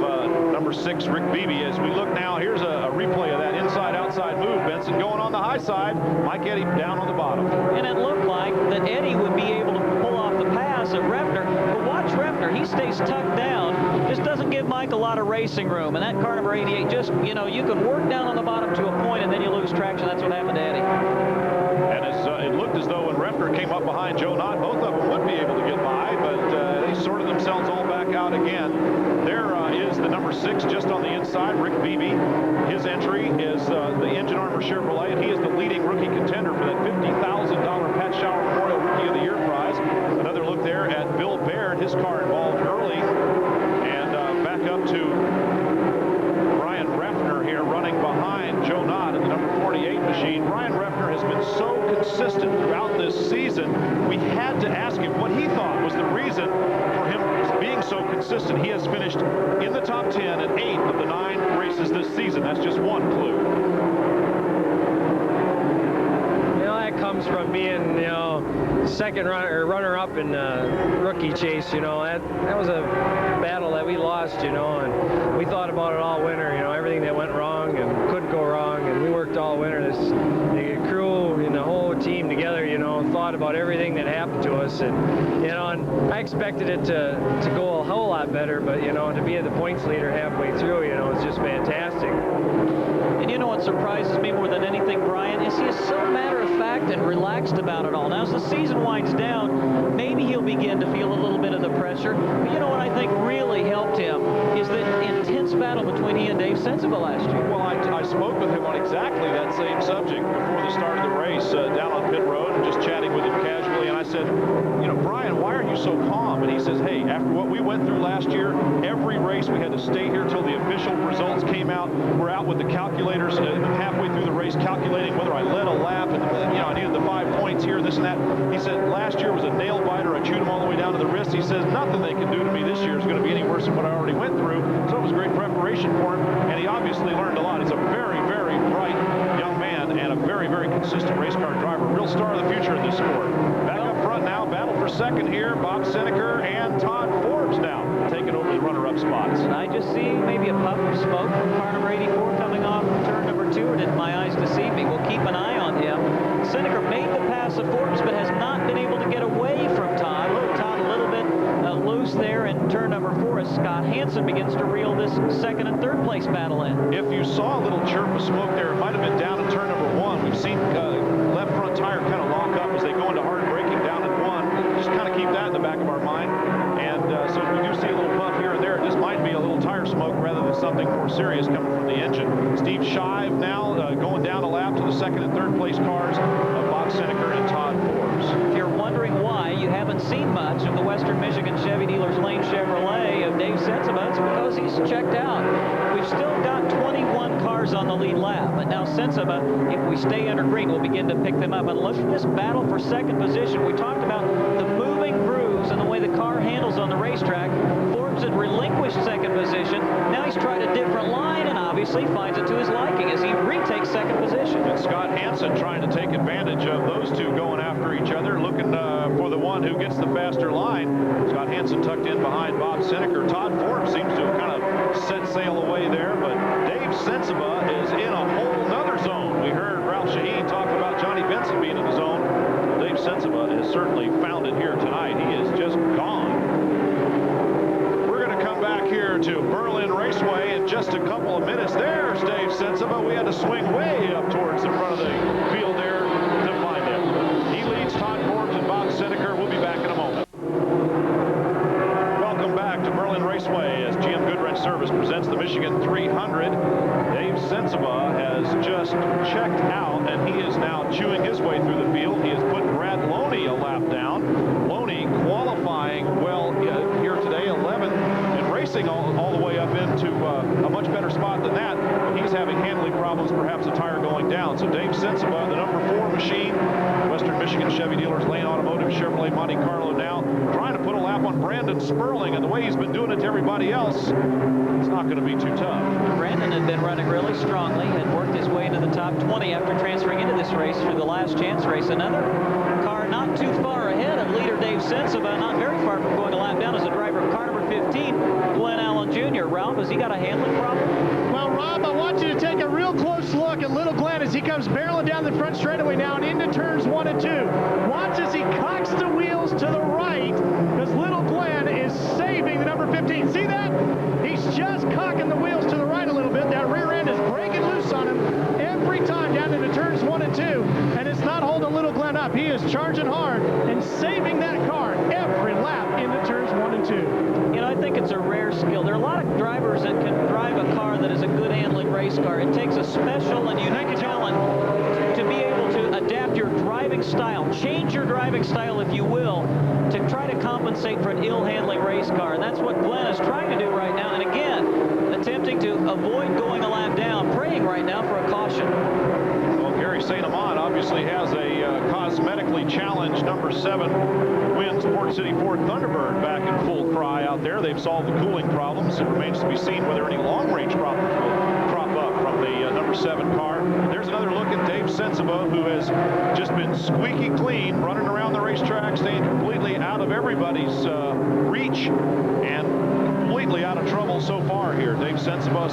number 6, Rick Beebe. As we look now, here's a replay of that inside-outside move. Benson going on the high side, Mike Eddy down on the bottom. And it looked like that Eddy would be able to pull off the pass of Refner, but watch Refner, he stays tucked down, just doesn't give Mike a lot of racing room. And that car number 88, just, you know, you can work down on the bottom to a point and then you lose traction. That's what happened to Eddy. And it looked as though when Refner came up behind Joe Knott, both of them would be able to get by, but they sorted themselves all back out again. There is the number 6 just on the inside, Rick Beebe. His entry is the Engine Armour Chevrolet, and he is the leading rookie contender for that $50,000 Pat Schauer Memorial Rookie of the Year prize. Another look there at Bill Baird, his car involved early. And back up to Brian Refner here running behind Joe Knott in the number 48 machine. Brian Refner has been so consistent throughout this season. We had to ask him what he thought was the reason for him being so consistent. He has finished in the top 10 in 8 of the 9 races this season. That's just one clue. You know, that comes from being, you know, second runner-up in the rookie chase. You know, that was a battle that we lost, you know, and we thought about it all winter, you know, everything that went wrong and couldn't go wrong, and we worked all winter. The crew and the whole team together, you know, thought about everything that happened to us, and, you know, and I expected it to go a whole lot better, but, you know, to be the points leader halfway through, you know, it's just fantastic. And you know what surprises me more than anything, Brian, is he is so matter-of-fact and relaxed about it all. Now, as the season winds down, maybe he'll begin to feel a little bit of the pressure. But you know what I think really helped him is the intense battle between he and Dave Sensible last year. Well, I spoke with him on exactly that same subject before the start of the race down on pit road, and just chatting with him casually. And I said, you know, Brian, why are you so calm? And he says, hey, after what we went through last year, every race we had to stay here till the official results came out. We're out with the calculators halfway through the race calculating whether I led a lap, and, you know, I needed the 5 points here, this and that. He said last year was a nail biter. I chewed him all the way down to the wrist. He says nothing they can do to me this year is going to be any worse than what I already went through. So it was great preparation for him, and he obviously learned a lot. He's a very, very bright young man and a very, very consistent race car driver. Real star of the future in this sport. Back up front now, battle for second here. Bob Seneker and Todd Forbes now taking over the runner-up spots. And I just see maybe a puff of smoke from car number 84 coming off turn number 2, or did my eyes deceive me? We'll keep an eye on him. Seneker made the pass of Forbes, but has not been able to get away from Todd. Todd a little bit loose there in turn number 4 as Scott Hansen begins to reel this second and third place battle in. If you saw a little chirp of smoke there, it might have been down in turn number 1. We've seen the back of our mind. And so if we do see a little puff here and there, it just might be a little tire smoke rather than something more serious coming from the engine. Steve Shive now going down a lap to the second and third place cars of Bob Seneker and Todd Forbes. If you're wondering why you haven't seen much of the Western Michigan Chevy Dealers Lane Chevrolet of Dave Sensiba, it's because he's checked out. We've still got 21 cars on the lead lap, but now Sensiba, if we stay under green, we'll begin to pick them up. And look at this battle for second position. We talked about the moving grooves and the way the car handles on the racetrack. Forbes had relinquished second position. Now he's tried a different line and obviously finds it to his liking as he retakes second position. And Scott Hansen trying to take advantage of those two going after each other, looking for the one who gets the faster line. Scott Hansen tucked in behind Bob Seneker. Todd Forbes seems to have kind of set sail away there, but Dave Sensiba is in a whole nother zone. We heard Ralph Shaheen talk about Johnny Benson being in the zone. Well, Dave Sensiba has certainly found it here tonight. He is just gone. We're going to come back here to Berlin Raceway in just a couple of minutes. There's Dave Sensiba. We had to swing way up towards the front of the field there to find him. He leads Todd Forbes and Bob Seneker. We'll be back in a moment. Welcome back to Berlin Raceway as GM Goodwrench Service presents the Michigan 300. Dave Sensiba has just checked out, and he is now chewing his way through the field. He has put Brad Loney a lap down. Loney qualifying well here today, 11, and racing all the way up into a much better spot than that. But he's having handling problems, perhaps a tire going down. So Dave Sensiba, the number 4 machine, Western Michigan Chevy Dealers Lane Automotive Chevrolet Monte Carlo, now trying to put a lap on Brandon Sperling, and the way he's been doing it to everybody else, it's not going to be too tough. Brandon had been running really strongly, had worked his way into the top 20 after transferring into this race through the last chance race. Another car not too far ahead of leader Dave Sensiba, not very far from going a lap down, as the driver of car number 15, Glenn Allen Jr. Ralph, has he got a handling problem? Well, Rob, I want you to take a real close look at little Glenn as he comes barreling down the front straightaway now and into turns 1 and 2. Watch as he cocks the wheels to the right, because little Glenn is saving the number 15. See that? He's just cocking the wheels to the right a little bit. That rear end is breaking loose on him every time down into turns 1 and 2, and it's not holding little Glenn up. He is charging hard and saving that car every lap into turns 1 and 2. You know, I think it's a rare skill. There are a lot of drivers that can drive a car that is a good handling race car. It takes a special and unique talent to be able to adapt your driving style, change your driving style, if you will, to try to compensate for an ill-handling race car. And that's what Glenn is trying to do right now. And again, attempting to avoid going a lap down, praying right now for a caution. Well, Gary St. Amant obviously has a cosmetically challenged number 7 wins Port City Ford Thunderbird back in full cry out there. They've solved the cooling problems. It remains to be seen whether any long-range problems will crop up from the number 7 car. There's another look at Dave Sensiba, who has just been squeaky clean, running around the racetrack, staying completely out of everybody's reach, and completely out of trouble so far here. Dave Sensiba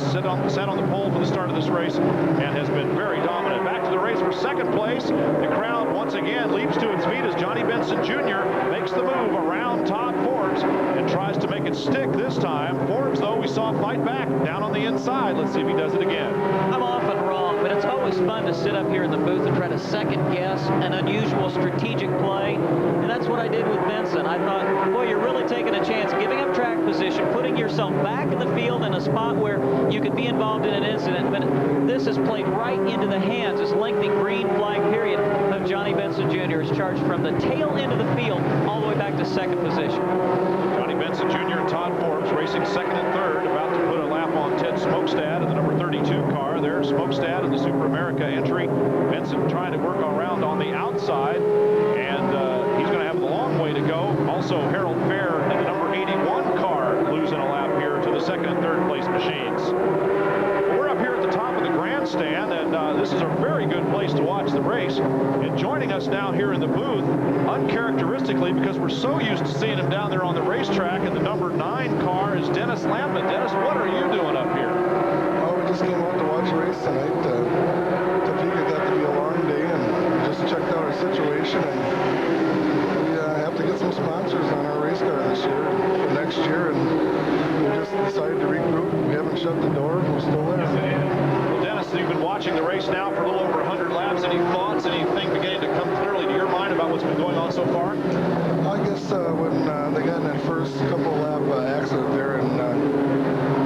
sat on the pole for the start of this race and has been very dominant. Back to the race for second place. The crowd once again leaps to its feet as Johnny Benson Jr. makes the move around Todd Forbes and tries to make it stick this time. Forbes, though, we saw fight back down on the inside. Let's see if he does it again. I'm often wrong, but it's always fun to sit up here in the booth and try to second guess an unusual strategic play. And that's what I did with Benson. I thought, boy, you're really taking a chance, giving up track position, putting yourself back in the field in a spot where you could be involved in an incident. But this is played right into the hands, this lengthy green flag period of Johnny Benson Jr. is charged from the tail end of the field all the way back to second position. Johnny Benson Jr. and Todd Forbes racing second and third, about to put a lap on Ted Smokestad in the number 32 car. There's Smokestad in the Super America entry. Benson trying to work around on the outside, and he's going to have the long way to go. Also, Harold Fair in the number 81 car losing a lap here to the second and third place machines. We're up here at the top of the grandstand, and this is a very good place to watch the race. And joining us now here in the booth, uncharacteristically, because we're so used to seeing him down there on the racetrack, and the number 9 car is Dennis Landman. Dennis, what are you doing up here? Oh, we just came out to watch the race tonight. Topeka got to be a long day, and just checked out our situation, and we have to get some sponsors on our race car this year, for next year, and we just decided to regroup. We haven't shut the door. We're still there. Well, Dennis, you've been watching the race now for a little over 100 laps. Any thoughts, anything beginning to come clearly to your mind about what's been going on so far? I guess when they got in that first couple lap accident there, and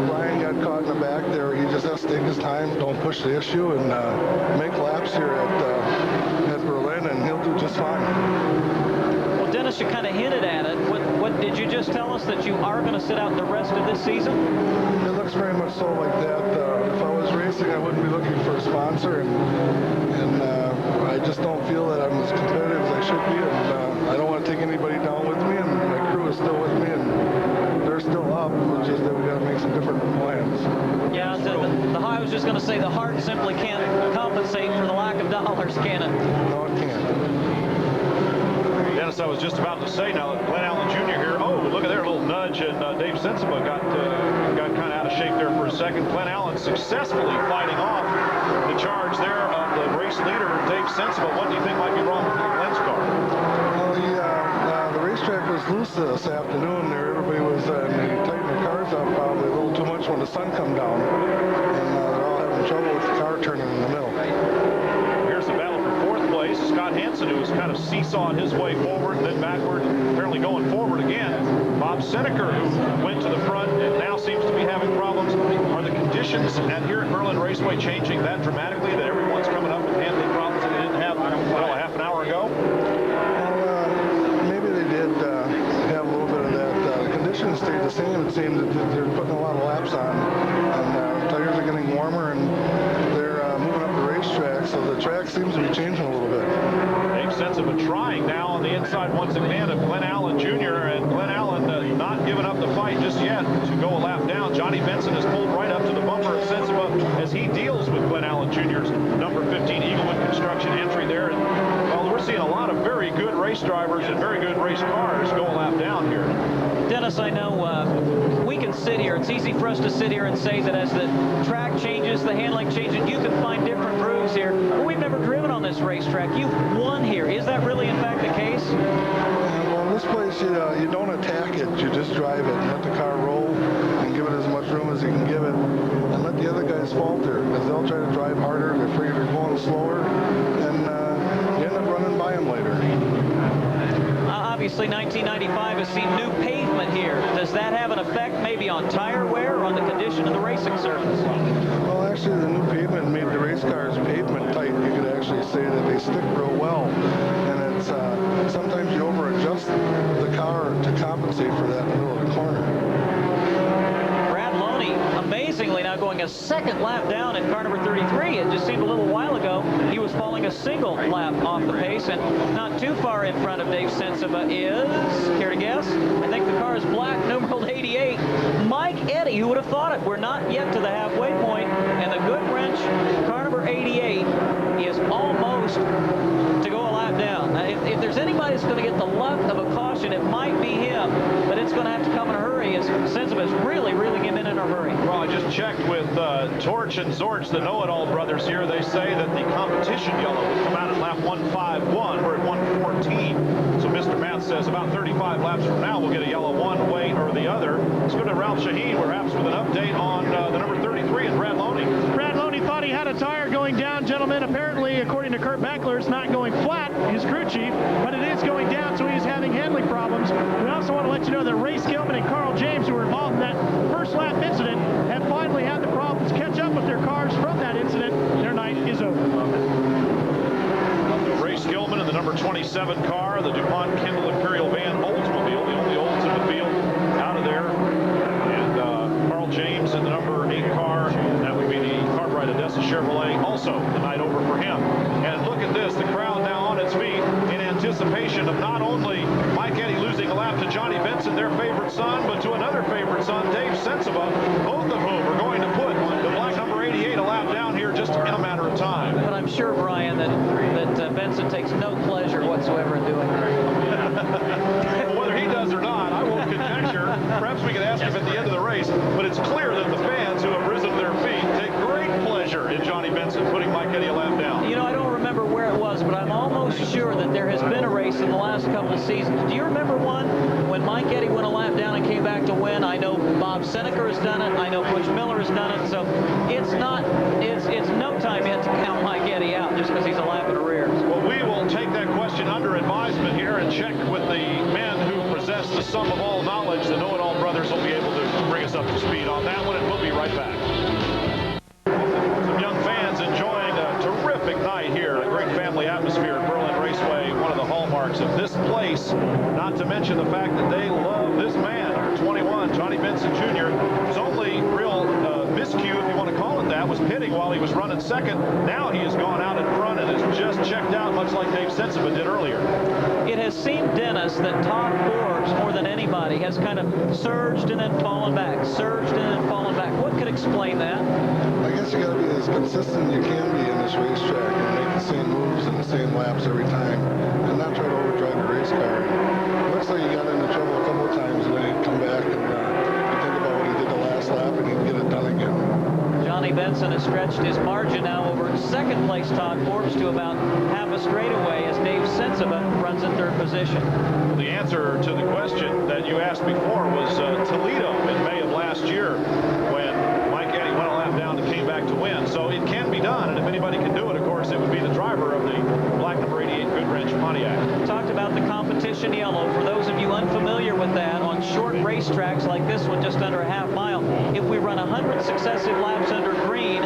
Brian got caught in the back there, he just has to take his time, don't push the issue, and make laps here at Berlin, and he'll do just fine. Well, Dennis, you kind of hinted at it. What did you just tell us, that you are going to sit out the rest of this season? It looks very much so like that. If I was racing, I wouldn't be looking for a sponsor, and I just don't feel that I'm as competitive as I should be, and I don't want to take anybody down with me, and my crew is still with me, and they're still up. It's just that we got to make some different plans. Yeah, I was just going to say, the heart simply can't compensate for the lack of dollars, can it? No, it can't. Dennis, I was just about to say, now that Glenn Allen Jr. here, oh, look at there, a little nudge, and Dave Sensiba got kind of out of shape there for a second. Glenn Allen successfully fighting off the charge there of the race leader, Dave Sensiba. What do you think might be wrong with Glenn's car? Well, the racetrack was loose this afternoon there. Everybody was they tightened their cars up probably a little too much when the sun come down, and they're all having trouble with the car turning in the middle. Here's the battle for fourth place. Scott Hansen, who was kind of seesawing his way forward and then backward, apparently going forward again. Bob Seneker, who went to the front and now seems to be having problems. Are the conditions here at Berlin Raceway changing that dramatically, that everyone's coming up with handling problems that they didn't have, well, a half an hour ago? Well, maybe they did have a little bit of that. The conditions stayed the same. It seemed that they're putting a lot of laps on, and tires are getting warmer, and they're moving up the racetrack, so the track seems to be changing a little bit. Dave Sensiba trying now on the inside once again of Glenn Allen Jr., and Glenn Allen not giving up the fight just yet to go a lap down. Johnny Benson is pulled right up to the bumper of Sensiba as he deals with Glenn Allen Jr.'s number 15 Eaglewood Construction entry there. And, well, we're seeing a lot of very good race drivers and very good race cars go a lap down here. Dennis, I know we can sit here. It's easy for us to sit here and say that as the track changes, the handling changes, you can find different grooves here. But we've never driven on this racetrack. You've won here. Is that really, in fact, the case? Well, in this place, you don't attack it. You just drive it and let the car roll and give it as much room as you can give it, and let the other guys falter, because they'll try to drive harder. They're afraid they're going slower, and you end up running by them later. Obviously, 1995 has seen new pavement here. Does that have an effect maybe on tire wear or on the condition of the racing surface? Well, actually, the new pavement made the race cars pavement tight. You could actually say that they stick real well. And it's sometimes you over-adjust the car to compensate for that in the middle of the corner. Brad Loney, amazingly now going a second lap down in car number 33. It just seemed a little while ago he was falling a single lap off the pace, and not too far in front of Dave Sensiba is, care to guess? I think the car is black, numeral 88. Mike Eddy, who would have thought it? We're not yet to the halfway point, and the good wrench, car number 88, is almost to go a lap down. Now, if there's anybody that's going to get the luck of a caution, it might be him, but it's going to have to come in a hurry, as Sensiba is really reeling him in a hurry. Well, I just checked with Torch and Zorch, the know-it-all brothers here. They say that the competition yellow will come out at lap 151. We're at 114. So Mr. Math says about 35 laps from now we'll get a yellow one way or the other. Let's go to Ralph Shaheen, perhaps with an update on the number 33 and Brad Loney. Brad Loney thought he had a tire going down, gentlemen. Apparently, according to Kurt Beckler, it's not going flat, his crew chief, but it is going down, so he's having handling problems. We also want to let you know that Ray Skillman and Carl James, who were involved in that first lap incident, have finally had the problems catch up with their cars from that incident. Their night is over. Ray Skillman in the number 27 car, the DuPont Kendall Imperial Van Oldsmobile, the only Olds in the field, out of there. And Carl James in the number 8 car, that would be the Cartwright Odessa Chevrolet, also the night over for him. And look at this, the crowd now on its feet in anticipation of not only Mike Eddy losing a lap to Johnny Benson, their favorite son, but to another favorite son, Dave Sensiba, both of whom are going to put the black number 88 a lap down here just in a matter of time. But I'm sure, Brian, that Benson takes no pleasure whatsoever in doing that. Well, whether he does or not, I won't conjecture. Perhaps we could ask him at the end of the race, but it's clear that the fans who have risen to their feet take great pleasure in Johnny Benson putting Mike Eddy a lap down. You know, I don't remember where it was, but I'm almost sure that there has been a race in the last couple of seasons. Do you remember one when Mike Eddy went a lap down and came back to win? I know Bob Seneker has done it. I know Butch Miller has done it. So it's no time yet to count Mike Eddy out just because he's a lap in the rear. Well, we will take that question under advisement sum of all knowledge. The know-it-all brothers will be able to bring us up to speed on that one, and we'll be right back. Some young fans enjoying a terrific night here. A great family atmosphere at Berlin Raceway, one of the hallmarks of this place, not to mention the fact that they love this man, number 21, Johnny Benson Jr., whose only real miscue, if you want to call it that, was pitting while he was running second. Now he has gone out in front and has just checked out, much like Dave Sensiva did earlier. It has seemed, Dennis, that Todd Forbes, more than anybody, has kind of surged and then fallen back, surged and then fallen back. What could explain that? I guess you got to be as consistent as you can be in this racetrack and make the same moves and the same laps every time and not try to overdrive the race car. And it looks like he got into trouble a couple of times and then he'd come back and you think about what he did the last lap and he'd get it done again. Johnny Benson has stretched his margin now over second place Todd Forbes to about half a straightaway as Dave Sensiva runs in third position. The answer to the question that you asked before was Toledo in May of last year when Mike Eddy went a lap down and came back to win. So it can be done, and if anybody can do it, of course, it would be the driver of the black number 88 Goodwrench Pontiac. Talked about the competition yellow. For those of you unfamiliar with that, on short racetracks like this one, just under a half mile, if we run 100 successive laps under green,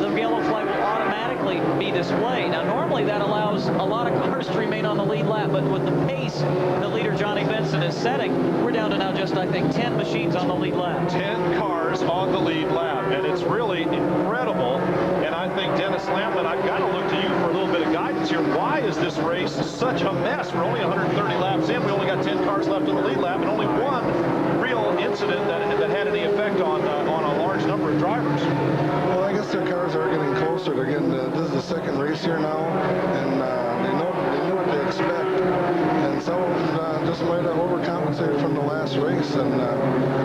the yellow flag will automatically be displayed. Now, normally that allows a lot of cars to remain on the lead lap, but with the pace the leader Johnny Benson is setting, we're down to now just, I think, 10 machines on the lead lap. 10 cars on the lead lap, and it's really incredible. And I think, Dennis Lamlin, I've got to look to you for a little bit of guidance here. Why is this race such a mess? We're only 130 laps in. We only got 10 cars left on the lead lap, and only one real incident that had any effect on a large number of drivers. Well, I guess their cars are getting closer. They're getting this is the second race here now, and they know what to expect. And some of them just might have overcompensated from the last race and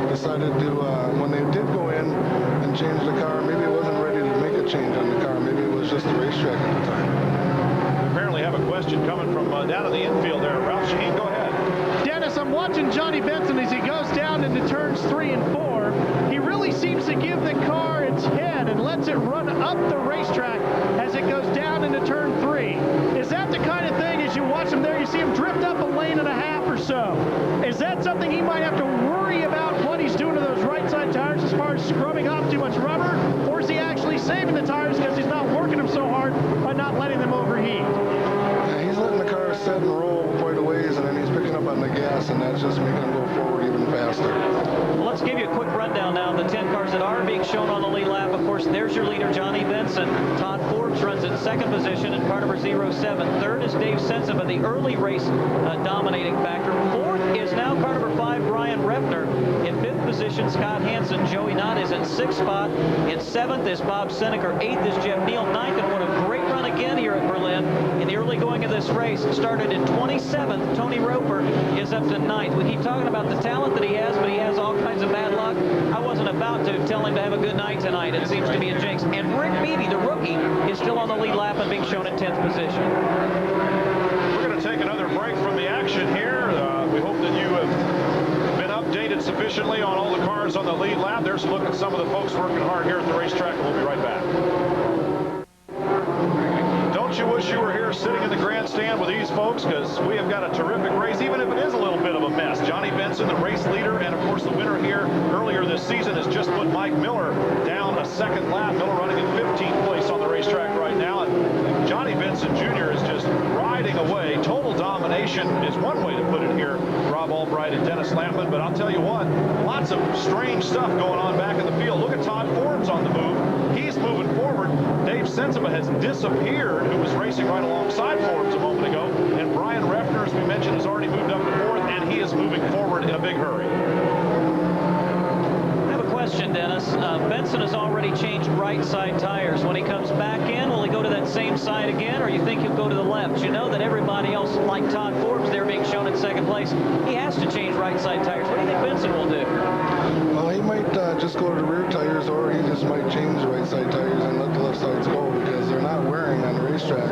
decided to, when they did go in and change the car, maybe it wasn't ready to make a change on the car. Maybe it was just the racetrack at the time. We apparently have a question coming from down in the infield there. Ralph Shaheen, go ahead. Dennis, I'm watching Johnny Benson as he goes down into turns 3 and 4. He really seems to give the car its head and lets it run up the racetrack as it goes down into turn 3. Is that the kind of thing, as you watch him there, you see him drift up a lane and a half or so? Is that something he might have to worry about what he's doing to those right side tires as far as scrubbing off too much rubber? Or is he actually saving the tires because he's not working them so hard by not letting them overheat? Yeah, he's letting the car set and roll quite a ways, and then he's picking up on the gas, and that's just making him go forward even faster. Well, let's give you a quick rundown now of the 10 cars that are being shown on the lead lap. Of course, there's your leader, Johnny Benson. Todd Forbes runs in second position in car number 07. Third is Dave Sensiva, the early race dominating factor. Fourth is now car number 5, Brian Refner. In fifth position, Scott Hansen. Joey Knott is in sixth spot. In seventh is Bob Seneker. Eighth is Jeff Neal. Ninth, and what a great run again here at Berlin in the early going of this race. Started in 27th. Tony Roper is up to ninth. We keep talking about the talent that he has, but he has all kinds of bad luck. I wasn't about to tell him to have a good night tonight. It seems to be a jinx. And Rick Beebe, the rookie, is still on the lead lap and being shown in 10th position. We're going to take another break from the action here. We hope that you have been updated sufficiently on all the cars on the lead lap. There's a look at some of the folks working hard here at the racetrack, and we'll be right back. Don't you wish you were here sitting in the grandstand with these folks? Because we have got a terrific race, even if it is a little bit of a mess. Johnny Benson, the race leader, and of course the winner here earlier this season has just put Mike Miller down a second lap. Miller running in 15th place on the racetrack right now. And Johnny Benson Jr. is just riding away. Total domination is one way to put it here. Rob Albright and Dennis Lamlin. But I'll tell you what, lots of strange stuff going on back in the field. Look at Todd Forbes on the move. He's moving forward. Dave Sensiva has disappeared, who was racing right alongside Forbes a moment ago. And Brian Refner, as we mentioned, has already moved up to fourth, and he is moving forward in a big hurry. I have a question, Dennis. Benson has already changed right side tires. When he comes back in, will he go to that same side again, or you think he'll go to the left? You know that everybody else, like Todd Forbes, they're being shown in second place. He has to change right side tires. What do you think Benson will do? Well, he might just go to the rear tires, or he just might change the right side tires and let the left sides go, because they're not wearing on the racetrack.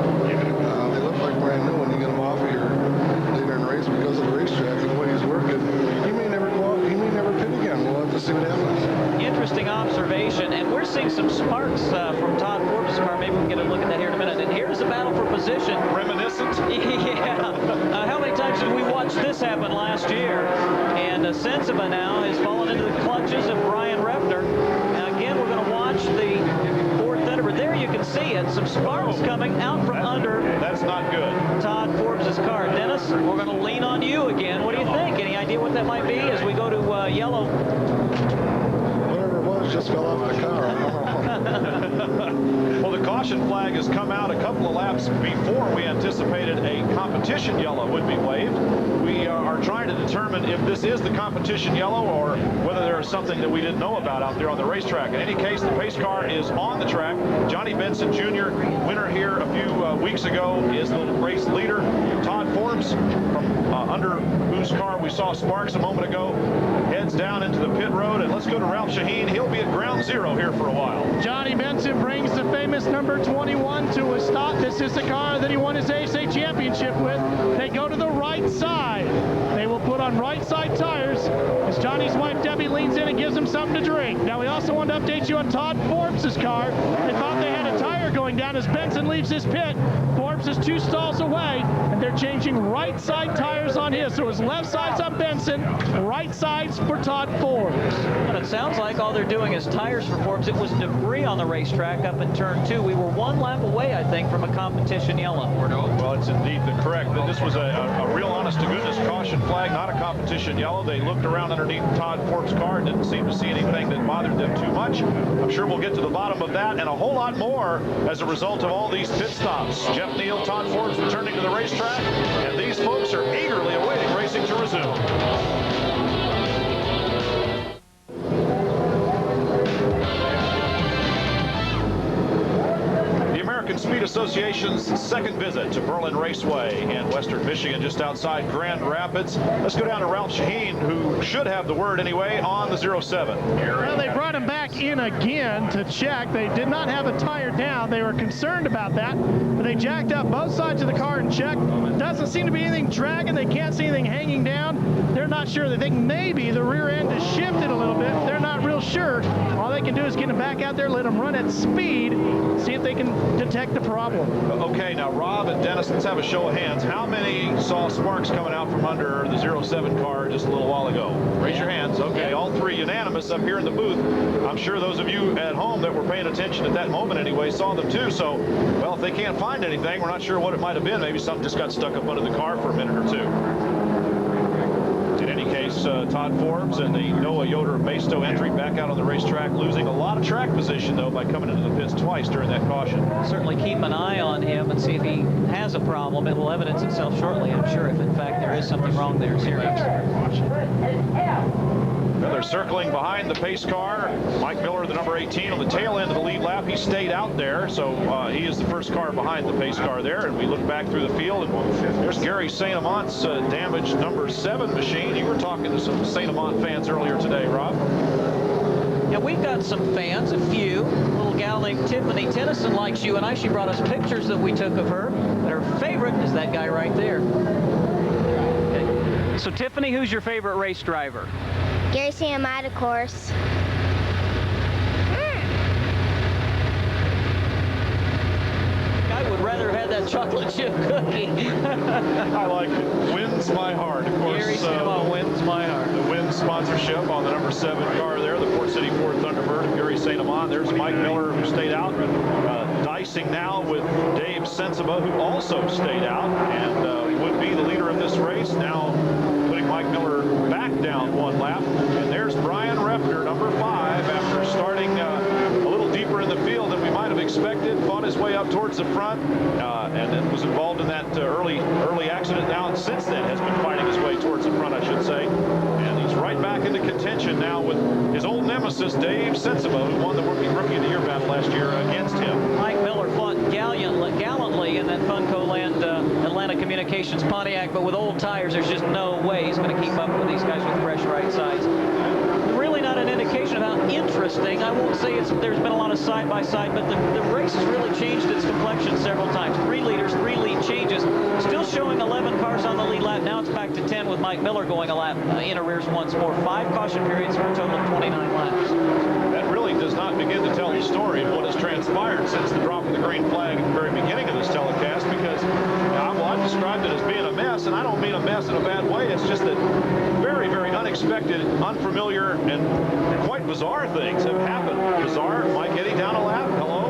They look like brand new when you get them off of here later in the race because of the racetrack and the way he's working. He may never go out, he may never pit again. We'll have to see what happens. Interesting observation, and we're seeing some sparks from Todd Forbes' car. Maybe we can get a look at that here in a minute. And here's the battle for position. Reminiscent? Yeah. How many times did we watch this happen last year? And Sensiba now has fallen into the clutches of Brian Refner. Now again, we're going to watch the Ford Thunderbird. There you can see it. Some sparks coming out from under. That's not good. Todd Forbes' car. Dennis, we're going to lean on you again. What do you think? Any idea what that might be as we go to yellow? Whatever it was just fell off the car. I don't know. Well, the caution flag has come out a couple of laps before we anticipated a competition yellow would be waved. We are trying to determine if this is the competition yellow or whether there is something that we didn't know about out there on the racetrack. In any case, the pace car is on the track. Johnny Benson Jr., winner here a few weeks ago, is the race leader. Todd Forbes, from under whose car we saw sparks a moment ago, heads down into the pit road. And let's go to Ralph Shaheen. He'll be at ground zero here for a while. Johnny Benson brings the famous number 21 to a stop. This is the car that he won his ASA championship with. They go to the right side. They will put on right side tires as Johnny's wife Debbie leans in and gives him something to drink. Now we also want to update you on Todd Forbes' car. They thought they had a tire going down as Benson leaves his pit. Forbes is 2 stalls away, and they're changing right side tires on his. So his left side's on Benson, right side's for Todd Forbes. And it sounds like all they're doing is tires for Forbes. It was debris on the racetrack up in turn 2. We were 1 lap away, I think, from a competition yellow. Well, it's indeed correct. This was a real honest-to-goodness caution flag, not a competition yellow. They looked around underneath Todd Forbes' car and didn't seem to see anything that bothered them too much. I'm sure we'll get to the bottom of that and a whole lot more as a result of all these pit stops. Jeff Neal, Todd Forbes returning to the racetrack, and these folks are eagerly awaiting racing to resume. Speed Association's second visit to Berlin Raceway in Western Michigan, just outside Grand Rapids. Let's go down to Ralph Shaheen, who should have the word anyway on the 07. Well, they brought him back in again to check. They did not have a tire down. They were concerned about that, but they jacked up both sides of the car and checked. Doesn't seem to be anything dragging. They can't see anything hanging down. They're not sure. They think maybe the rear end is shifted a little bit. They're not real sure. All they can do is get him back out there, let him run at speed, see if they can detect the problem. Okay, now Rob and Dennis, let's have a show of hands. How many saw sparks coming out from under the 07 car just a little while ago? Raise your hands. Okay, all 3 unanimous up here in the booth. I'm sure those of you at home that were paying attention at that moment anyway saw them too. So, well, if they can't find anything, we're not sure what it might have been. Maybe something just got stuck up under the car for a minute or two. In any case, Todd Forbes and the Noah Yoder Maisto entry back out on the racetrack, losing a lot of track position, though, by coming into the pits twice during that caution. Certainly keep an eye on him and see if he has a problem. It will evidence itself shortly, I'm sure, if in fact there is something wrong there. Well, they're circling behind the pace car. Mike Miller, the number 18, on the tail end of the lead lap. He stayed out there, so he is the first car behind the pace car there. And we look back through the field, and there's Gary St. Amont's damaged number 7 machine. You were talking to some St. Amant fans earlier today, Rob. Yeah, we've got some fans, a few. A little gal named Tiffany Tennyson likes you and I. She brought us pictures that we took of her. But her favorite is that guy right there. Okay. So, Tiffany, who's your favorite race driver? Gary St. Amant, of course. I would rather have that chocolate chip cookie. I like it. Wins my heart. Of course, Gary St. Amant wins my heart. The Win sponsorship on the number 7 car there, the Port City Ford Thunderbird, Gary St. Amant. There's Mike Miller, who stayed out. Dicing now with Dave Sensiba, who also stayed out and would be the leader of this race. Now putting Mike Miller back down 1 lap. And there's Brian Refner, number 5, after starting a little deeper in the field than we might have expected. Fought his way up towards the front and then was involved in that early accident now, and since then has been fighting his way towards the front, I should say. And he's right back into contention now with his old nemesis, Dave Sensiba, who won the Rookie of the Year battle last year against him. Mike Miller fought gallantly in that Funco Land Atlanta Communications Pontiac, but with old tires, there's just no way he's going to keep up with these guys with fresh right sides. Really not an indication of how interesting. I won't say there's been a lot of side-by-side, but the race has really changed its complexion several times. 3 leaders, 3 lead changes. Still showing 11 cars on the lead lap. Now it's back to 10 with Mike Miller going a lap in arrears once more. 5 caution periods for a total of 29 laps. That really does not begin to tell the story of what has transpired since the drop of the green flag at the very beginning of this telecast, because I've described it as being a mess, and I don't mean a mess in a bad way. It's just that very, very unexpected unexpected, unfamiliar, and quite bizarre things have happened. Bizarre, Mike Eddy down a lap. Hello.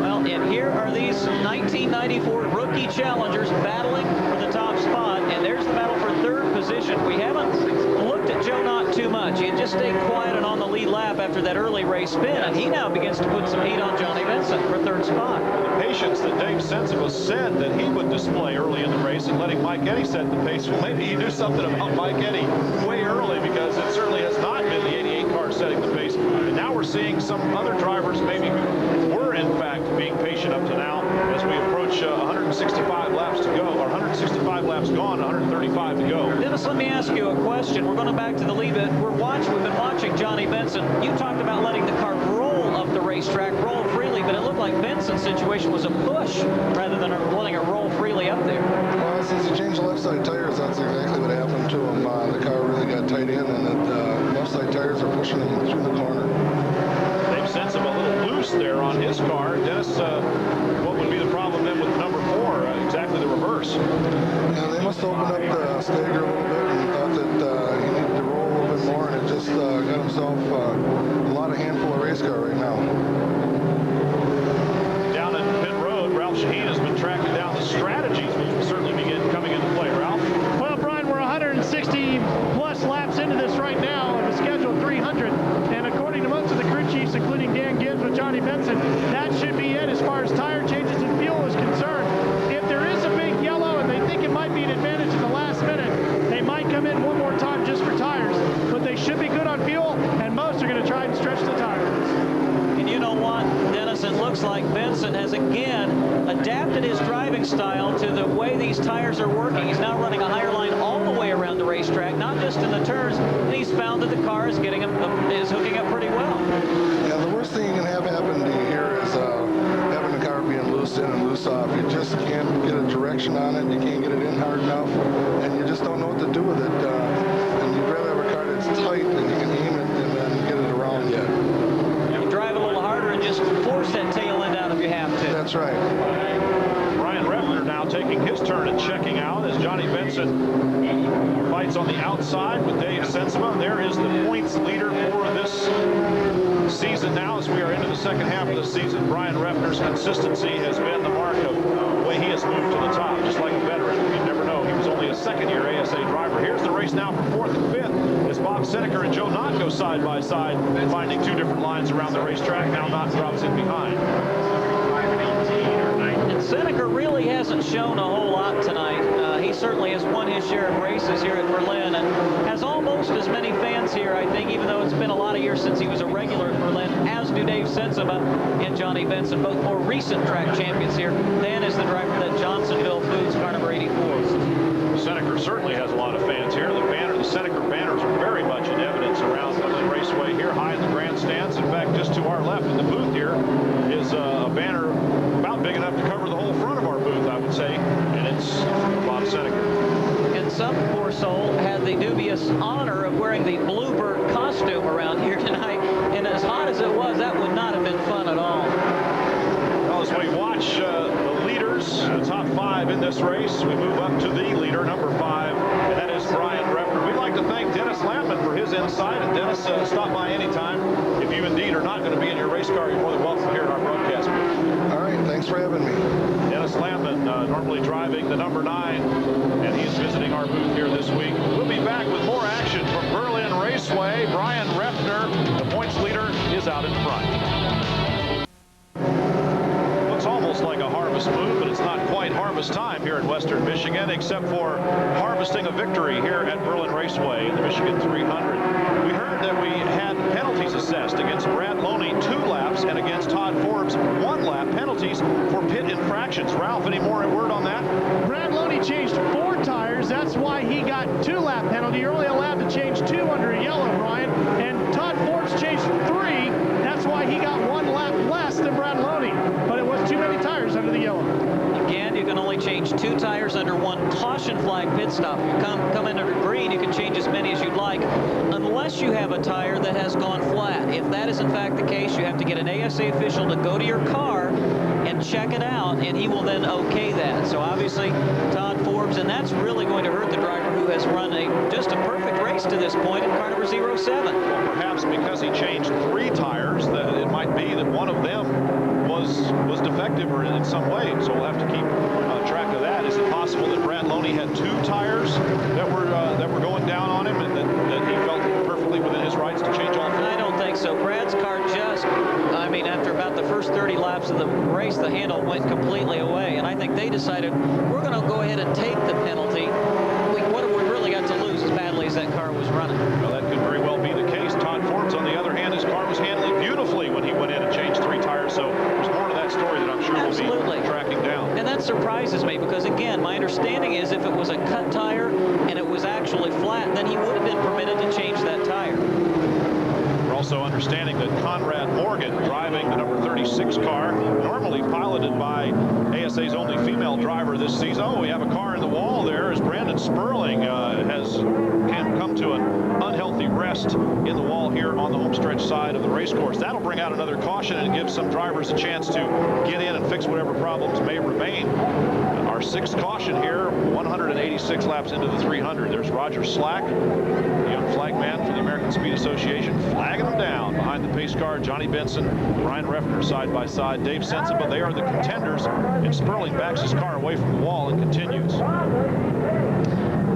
Well, and here are these 1994 rookie challengers battling for the top spot, and there's the battle for third position. We haven't looked at Joe Knott too much. He had just stayed quiet and on the lead lap after that early race spin, and he now begins to put some heat on Johnny Benson for third spot. The patience that Dave Sensiva said that he would display early in the race and letting Mike Eddy set the pace. Well, maybe you do something about Mike Eddy way early, because it certainly has not been the 88 car setting the pace. And now we're seeing some other drivers maybe who were in fact being patient up to now as we approach 165 laps to go, or 165 laps gone, 135 to go. Dennis, let me ask you a question. We're going back to the lead. We've been watching Johnny Benson. You talked about letting the car roll up the racetrack, roll freely, but it looked like Benson's situation was a push rather than letting it roll freely up there. Well, since he changed the left side tires, that's exactly what happened to him. The car really got tight in, and the left side tires are pushing him through the corner. They've sent him a little loose there on his car. Dennis, what would be the problem then with number 4? Exactly the reverse. Yeah, they must have opened up the stagger a little bit and thought that he needed to roll a little bit more, and it just got himself a lot of handful of race car right now. Down at pit road, Ralph Shaheen has been tracking down the strategies, which will certainly begin coming into play. Ralph? Well, Brian, we're 160 plus laps into this right now of a scheduled 300, and according to most of the crew chiefs, including Dan Gibbs with Johnny Benson, that should be it as far as tire changes and fuel is concerned. If there is a big yellow and they think it might be an advantage in the last minute, they might come in one more time just for tires, but they should be good on fuel, and most are going to try and stretch the tires. And you know what, Dennis, it looks like Benson has again adapted his driving style to the way these tires are working. He's now running a higher line all the way around the racetrack, not just in the turns, and he's found that the car is hooking up pretty well. Yeah, the worst thing you can have happen to you here is having the car being loose in and loose off. You just can't get a direction on it. You can't get it in hard enough, and you just don't know what to do with it. And you'd rather have a car that's tight and you can aim it and then get it around you. You drive a little harder and just force that tail end out if you have to. That's right. Brian Reffner now taking his turn at checking out as Johnny Benson fights on the outside with Dave Sensiva. There is the points leader for this season now as we are into the second half of the season. Brian Reffner's consistency has been the mark of the way he has moved to the top, just like a veteran. You never know. He was only a second-year ASA driver. Here's the race now for 4th and 5th as Bob Seneker and Joe Knott go side by side, finding two different lines around the racetrack. Now Knott drops in behind. And Seneker really hasn't shown a whole lot tonight. He certainly has won his share of races here at Berlin and has almost as many fans here, I think, even though it's been a lot of years since he was a regular at Berlin, as do Dave Sensiva and Johnny Benson, both more recent track champions here. Dan is the driver of that Johnsonville Foods car number 84. Seneker certainly has a lot of fans here. The Seneker banners are very much in evidence around Berlin Raceway here, high in the grandstands. In fact, just to our left in the booth here is a banner about big enough to cover the whole front of our booth, I would say, and it's Bob Seneker. And some poor soul had the dubious honor of wearing the Bluebird costume around here tonight, and as hot as it was, that would not have been fun at all. Well, as we watch the leaders, the top 5 in this race, we move up to the leader, number 5, and that is Brian Reffner. We'd like to thank Dennis Lampman for his insight, and Dennis, stop by anytime. If you indeed are not going to be in your race car, you're more than welcome here at our broadcast booth. All right, thanks for having me. Dennis Lampman, normally driving the number 9, and he's visiting our booth here this week. We'll be back with more action from Berlin Raceway. Brian Reffner, the points leader, is out in front. Looks almost like a harvest move, but it's not quite harvest time here in Western Michigan, except for harvesting a victory here at Berlin Raceway in the Michigan 300. We heard that we had penalties assessed against Brad Loney 2 laps and against Todd Forbes 1 lap penalties for pit infractions. Ralph, any more word on that? Brad Loney changed 4 tires. That's why he got 2 lap penalty. You're only allowed to change 2 under a yellow, Brian. And Todd Forbes changed 3. That's why he got 1 lap less than Brad Loney. But it was too many tires under the yellow. Again, you can only change 2 tires under 1 caution flag pit stop. If you come in under green, you can change as many as you'd like, unless you have a tire that has gone flat. If that is in fact the case, you have to get an ASA official to go to your car and check it out, and he will then okay that. So obviously, Todd Forbes, and that's really going to hurt the driver who has run just a perfect race to this point in car number 07. Well, perhaps because he changed 3 tires, that it might be that one of them was defective or in some way. So we'll have to keep track of that. Is it possible that Brad Loney had 2 tires that were going down on him, and that he felt perfectly within his rights to change all 4? I don't think so. Brad's car just, I mean, after about the first 30 laps of the race, the handle went completely away, and I think they decided we're going to go ahead and take the penalty. What have we really got to lose as badly as that car was running? Well, that could very well be the case. Todd Forbes, on the other hand, his car was handling beautifully when he went in and changed 3 tires, so there's more to that story that I'm sure we'll be tracking down. And that surprises me because, again, my understanding is if it was a cut tire and it was actually flat, then he would have been permitted to change that tire. We're also understanding that Conrad Morgan, driving the number 36 car, normally piloted by ASA's only female driver this season. Oh, we have a car in the wall there as Brandon Sperling has come to an unhealthy rest in the wall here on the homestretch side of the race course. That'll bring out another caution and give some drivers a chance to get in and fix whatever problems may remain. Our 6th caution here, 186 laps into the 300. There's Roger Slack, the young flagman for the American Speed Association, flagging them down behind the pace car. Johnny Benson, Brian Reffner side by side, Dave Sensiba. They are the contenders, and Sperling backs his car away from the wall and continues.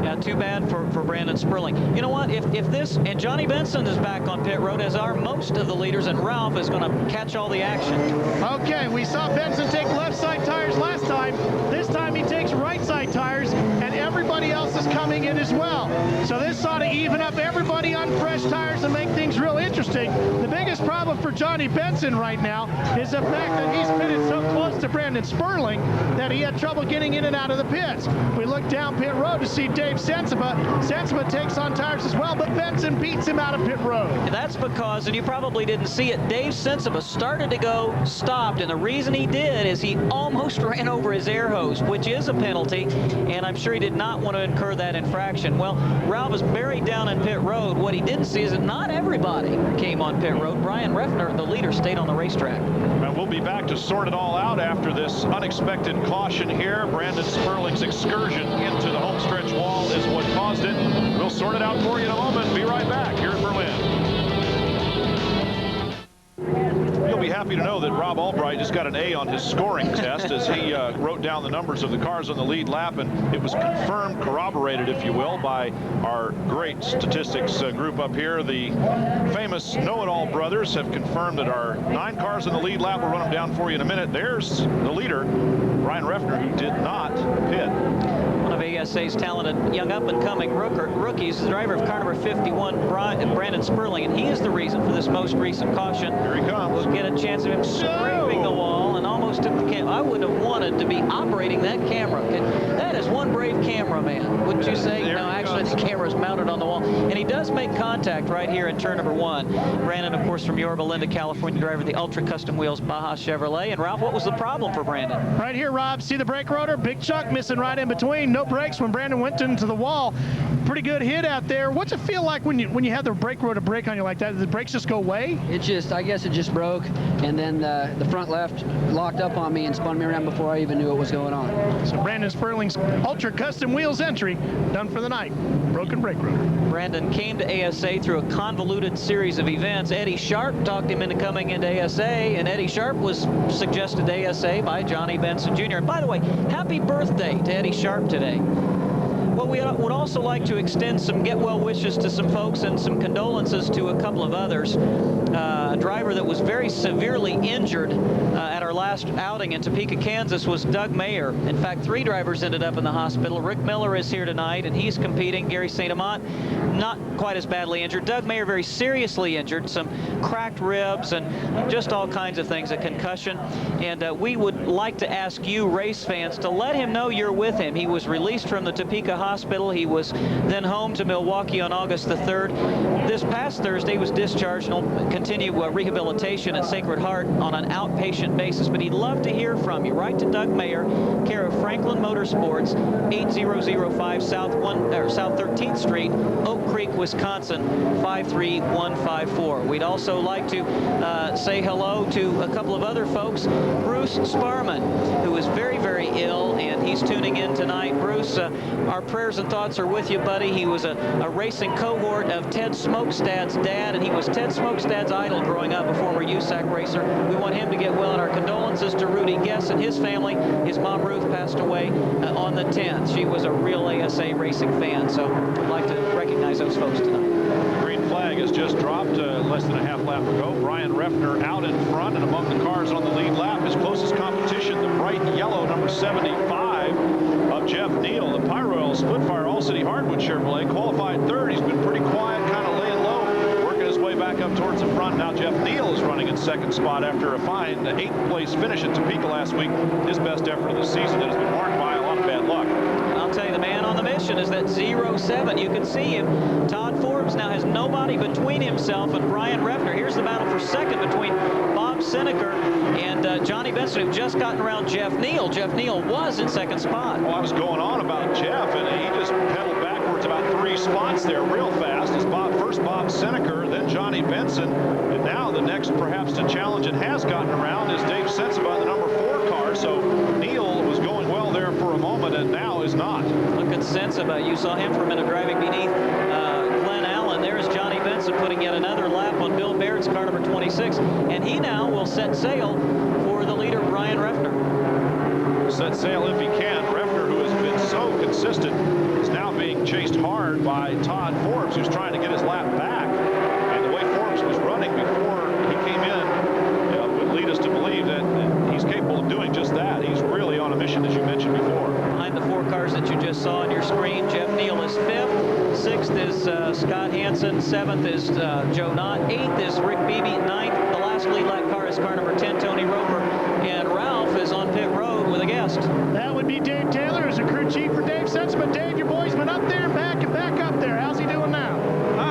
Yeah, too bad for Brandon Sperling. You know what? If this, and Johnny Benson is back on pit road, as are most of the leaders, and Ralph is going to catch all the action. Okay, we saw Benson take left side tires last time. This time he takes right side tires, and everybody else is coming in as well. So this ought to even up everybody on fresh tires and make things real interesting. The biggest problem for Johnny Benson right now is the fact that he's pitted so close to Brandon Sperling that he had trouble getting in and out of the pits. We look down pit road to see Dave Sensiba. Sensiba takes on tires as well, but Benson beats him out of pit road. And that's because, and you probably didn't see it, Dave Sensiba started to go, stopped, and the reason he did is he almost ran over his air hose, which is a penalty, and I'm sure he did not want to incur that infraction. Well, Ralph is buried down in pit road. What he didn't see is that not everybody came on pit road. Brian Reffner, the leader, stayed on the racetrack. And we'll be back to sort it all out after this unexpected caution here. Brandon Sperling's excursion into the homestretch wall is what caused it. We'll sort it out for you in a moment. Be right back here in Berlin. You'll be happy to know that Rob Albright just got an A on his scoring test as he wrote down the numbers of the cars on the lead lap, and it was confirmed, corroborated, if you will, by our great statistics group up here. The famous know-it-all brothers have confirmed that our 9 cars in the lead lap, we'll run them down for you in a minute. There's the leader, Brian Reffner, who did not pit. One of ASA's talented young up-and-coming rookies, the driver of car number 51, Brandon Sperling, and he is the reason for this most recent caution. Here he comes. We'll get a chance of him scraping the wall and almost took the camera. I wouldn't have wanted to be operating that camera. That is one brave cameraman, wouldn't you say? No, actually the camera's mounted on the wall. And he does make contact right here in turn number 1. Brandon, of course, from Yorba Linda, California, driver of the Ultra Custom Wheels Baja Chevrolet. And Ralph, what was the problem for Brandon? Right here, Rob, see the brake rotor? Big chunk missing right in between. No brakes when Brandon went into the wall. Pretty good hit out there. What's it feel like when you have the brake rotor brake on you like that? Did the brakes just go away? I guess it just broke, and then the front left locked up on me and spun me around before I even knew what was going on. So Brandon Sperling's Ultra Custom Wheels entry done for the night. Broken brake rotor. Brandon came to ASA through a convoluted series of events. Eddie Sharp talked him into coming into ASA, and Eddie Sharp was suggested to ASA by Johnny Benson Jr. And by the way, happy birthday to Eddie Sharp today. Well, we would also like to extend some get well wishes to some folks and some condolences to a couple of others. A driver that was very severely injured at our last outing in Topeka, Kansas was Doug Mayer. In fact, 3 drivers ended up in the hospital. Rick Miller is here tonight, and he's competing. Gary St. Amant, not quite as badly injured. Doug Mayer very seriously injured, some cracked ribs and just all kinds of things, a concussion. And we would like to ask you, race fans, to let him know you're with him. He was released from the Topeka hospital. He was then home to Milwaukee on August the 3rd. This past Thursday, he was discharged and will continue rehabilitation at Sacred Heart on an outpatient basis. But he'd love to hear from you. Write to Doug Mayer, care of Franklin Motorsports, 8005 South 13th Street, Oak Creek, Wisconsin, 53154. We'd also like to say hello to a couple of other folks. Bruce Sparman, who is very, very ill, and he's tuning in tonight. Bruce, our prayer prayers and thoughts are with you, buddy. He was a racing cohort of Ted Smokestad's dad, and he was Ted Smokestad's idol growing up, a former USAC racer. We want him to get well, and our condolences to Rudy Guess and his family. His mom, Ruth, passed away on the 10th. She was a real ASA racing fan, so I'd like to recognize those folks tonight. The green flag has just dropped less than a half lap ago. Brian Reffner out in front and among the cars on the lead lap. His closest competition, the bright yellow number 75 of Jeff Neal, the Pyro Splitfire All-City Hardwood Chevrolet, qualified third. He's been pretty quiet, kind of laying low, working his way back up towards the front. Now Jeff Neal is running in second spot after a fine 8th place finish at Topeka last week. His best effort of the season that has been marked by a lot of bad luck. I'll tell you, the man on the mission is that 07. You can see him. Todd Forbes now has nobody between himself and Brian Reffner. Here's the battle for second between Bob Seneker and Johnny Benson, who've just gotten around Jeff Neal. Jeff Neal was in second spot. Well, I was going on about Jeff, and he just pedaled backwards about 3 spots there real fast. As first Bob Seneker, then Johnny Benson, and now the next perhaps to challenge and has gotten around is Dave Sensiba in the number 4 car. So Neal was going well there for a moment, and now is not. Look at Sensiba. You saw him for a minute driving beneath Glenn Allen. There's Johnny Benson putting yet another lap on Bill Baird's car number 26, and he now will set sail for the leader, Brian Reffner. Set sail if he can. Reffner, who has been so consistent, is now being chased hard by Todd Forbes, who's trying to get his lap back. And the way Forbes was running before he came in would lead us to believe that he's capable of doing just that. He's really on a mission, as you mentioned before. Behind the 4 cars that you just saw on your screen, Jeff Neal is 5th. 6th is Scott Hansen. 7th is Joe Knott. 8th is Rick Beebe. 9th, the last lead lap car is car number 10, Tony Roper. And Ralph is on pit road with a guest. That would be Dave Taylor, who's a crew chief for Dave Sensiba. Dave, your boy's been up there and back up there. How's he doing now?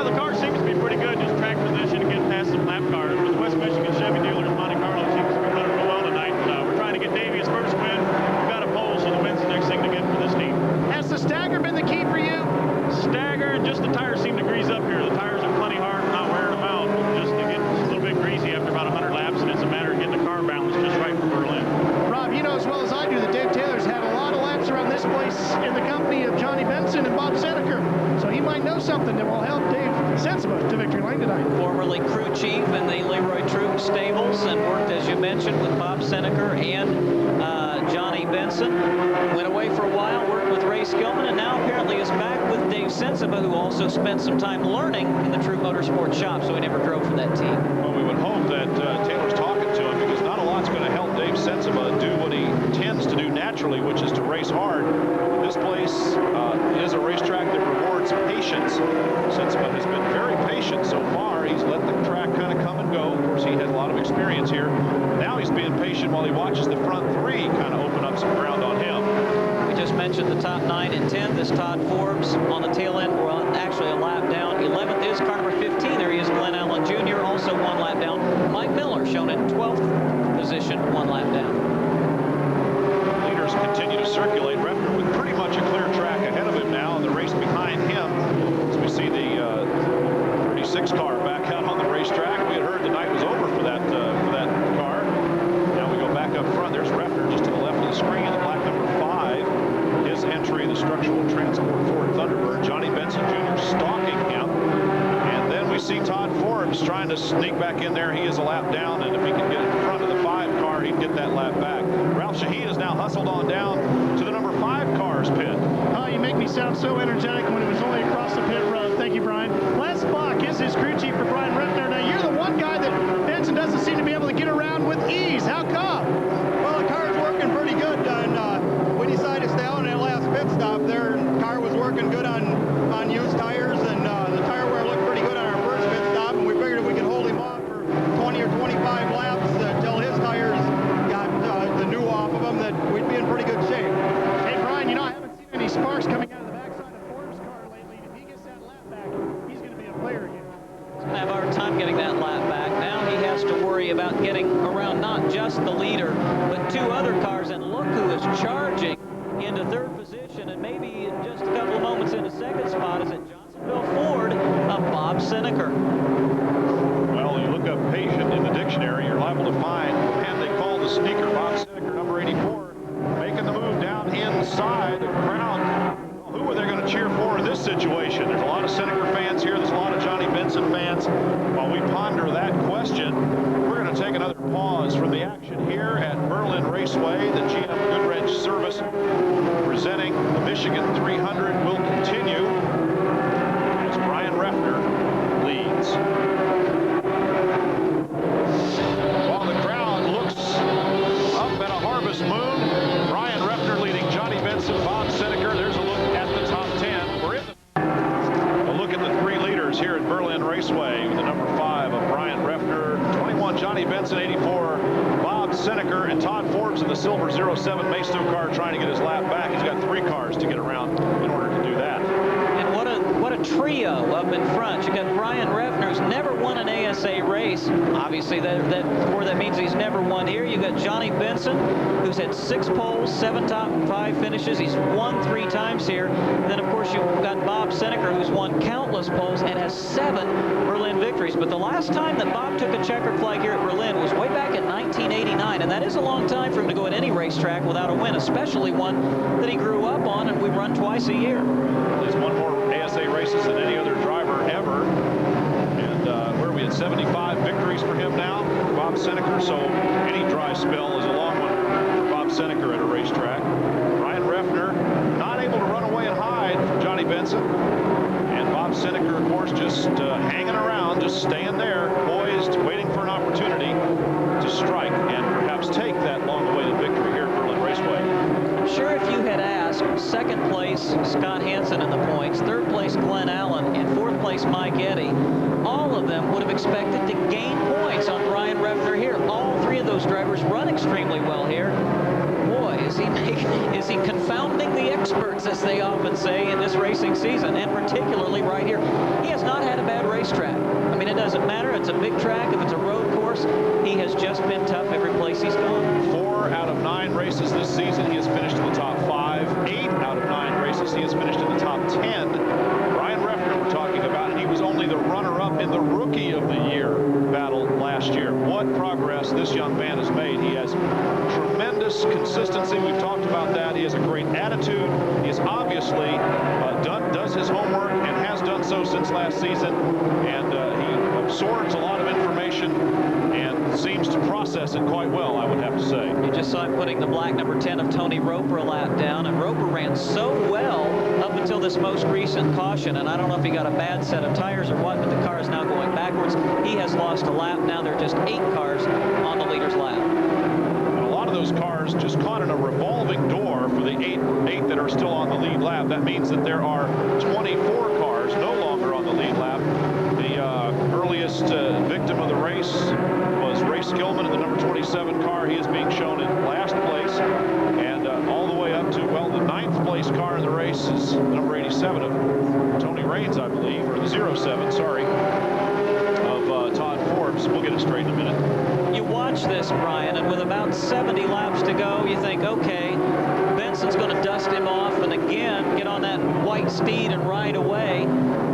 The car seems to be pretty good, just track position and getting past some lap cars. With West Michigan Chevy dealers, Monte Carlo seems to be running real well tonight. We're trying to get Davey his first win. We've got a pole, so the win's the next thing to get for this team. Has the stagger been the key for you? Stagger, and just the tires seem to grease up here. The tires are plenty hard, not wearing them out. Just to get a little bit greasy after about 100 laps, and it's a matter of getting the car balanced just right for Berlin. Rob, you know as well as I do that Dave Taylor's had a lot of laps around this place in the company of Johnny Benson and Bob Seneker. So he might know something that will help Dave Sensiba to victory lane tonight. Formerly crew chief in the Leroy Troop stables and worked, as you mentioned, with Bob Seneker and Johnny Benson. Went away for a while, worked with Ray Skillman, and now apparently is back with Dave Sensiba, who also spent some time learning in the Troop Motorsports shop, so he never drove for that team. Well, we would hope that Taylor's talking to him, because not a lot's going to help Dave Sensiba do what he tends to do naturally, which is to race hard. This place is a racetrack that rewards patience. Sensiba has been very patient so far. He's let the track kind of come and go. Of course, he had a lot of experience here. Now he's being patient while he watches the front 3 kind of open up some ground on him. We just mentioned the top 9 and 10th is Todd Forbes on the tail end, or actually a lap down. 11th is car number 15. There he is, Glenn Allen Jr., also 1 lap down. Mike Miller shown in 12th position, 1 lap down. Leaders continue to circulate. Reffner with pretty much a clear track ahead of him now, and the race behind him. As we see the 36 car back out on the racetrack. We had heard the night was over for that car. Now we go back up front. There's Reffner just to the left of the screen. The black number 5, his entry, the structural transport Ford Thunderbird. Johnny Benson Jr. stalking him. And then we see Todd Forbes trying to sneak back in there. He is a lap down, and if he can get in front of the 5 car, he'd get that lap back. Ralph Shaheen is now hustled on down to the number 5 car's pit. Oh, you make me sound so energetic when it was only across the pit road. Thank you, Brian. Les Bach is his crew chief for Brian Reffner. Now, you're the one guy that Benson doesn't seem to be able to get around with ease. How come? Well, the car's working pretty good, and we decided to stay out on that last pit stop there. The car was working good on used tires, and the tire wear looked pretty good on our first pit stop, and we figured if we could hold him off for 20 or 25 laps until his tires got the new off of them, that we'd be in pretty good shape. Hey, Brian, you know, I haven't seen any sparks coming out of the backside of Forbes' car lately. If he gets that lap back, he's going to be a player again. He's going to have a hard time getting that lap back. Now he has to worry about getting around not just the leader, but 2 other cars, and look who is charging into 3rd position, and maybe in just a couple of moments into 2nd spot is it Johnsonville Ford of Bob Seneker. Well, you look up patient in the dictionary, you're liable to find the man they call the sneaker, Bob Seneker, number 84, making the move down inside the crowd. Who are they going to situation? There's a lot of Seneca fans here. There's a lot of Johnny Benson fans. While we ponder that question, we're going to take another pause from the action here at Berlin Raceway. The GM Goodwrench service presenting the Michigan 300 will continue as Brian Refner leads. While the crowd looks up at a harvest moon, Brian Refner leading Johnny Benson, Bob Seneca. There's a look at the top 10. We're in a look at the 3 leaders here at Berlin Raceway with the number 5 of Brian Refner, 21 Johnny Benson, 84 Bob Seneca, and Todd Forbes in the silver 07 Maisto car trying to get his lap back. He's got 3 cars to get around in order to do that. And what a trio up in front. You got Brian Refner, who's never won an ASA race. Obviously, that means he's never won here. You got Johnny Benson, who's had 6 poles, 7 top 5 finishes. He's won 3 times here. And then, of course, you've got Bob Seneca, who's won countless poles and has 7 Berlin victories. But the last time that Bob took a checkered flag here at Berlin was way back in 1989, and that is a long time for him to go at any racetrack without a win, especially one that he grew up on and we run twice a year. He's won more ASA races than any other driver ever. And where we had 75 victories for him now, Bob Seneca. So any dry spell is a long one for Bob Seneca at a racetrack. Brian Refner not able to run away and hide from Johnny Benson. And Bob Seneca, of course, just hanging around, just staying there, poised, waiting for an opportunity to strike and perhaps take that long-awaited victory here at Berlin Raceway. I'm sure if you had asked 2nd place Scott Hansen in the points, 3rd place Glenn Allen, and 4th place Mike Eddy, all of them would have expected to gain points on Brian Refner here. All 3 of those drivers run extremely well here. Boy, is he confounding the experts, as they often say, in this racing season, and particularly right here. He has not had a bad racetrack. I mean, it doesn't matter. It's a big track. If it's a road course, he has just been tough every place he's gone. 4 out of 9 races this season, he has finished in the top 5. 8 out of 9 races, he has finished in the top 10. Brian Refner, we're talking about, and he was only the runner-up in the Rookie of the Year battle last year. What progress this young man has made. He has tremendous consistency. We've talked about that. He has a great attitude. He is obviously does his homework and has done so since last season. And he absorbs a lot of information and seems to process it quite well, I would have to say. You just saw him putting the black number 10 of Tony Roper a lap down, and Roper ran so well up until this most recent caution, and I don't know if he got a bad set of tires or what, but the car is now going backwards. He has lost a lap. Now there are just 8 cars on the leader's lap. And a lot of those cars just caught in a revolving door for the 8 that are still on the lead lap. That means that there are 24 cars no longer on the lead lap. The earliest victim of the race was Ray Skillman in the number 27 car. He is being shown in last place. And all the way up to, well, the 9th place car in the race is number 87 of Tony Raines, I believe, or the 07, sorry, of Todd Forbes. We'll get it straight in a minute. You watch this, Brian, and with about 70 laps to go, you think, okay, Benson's going to dust him off and again get on that white steed and ride away.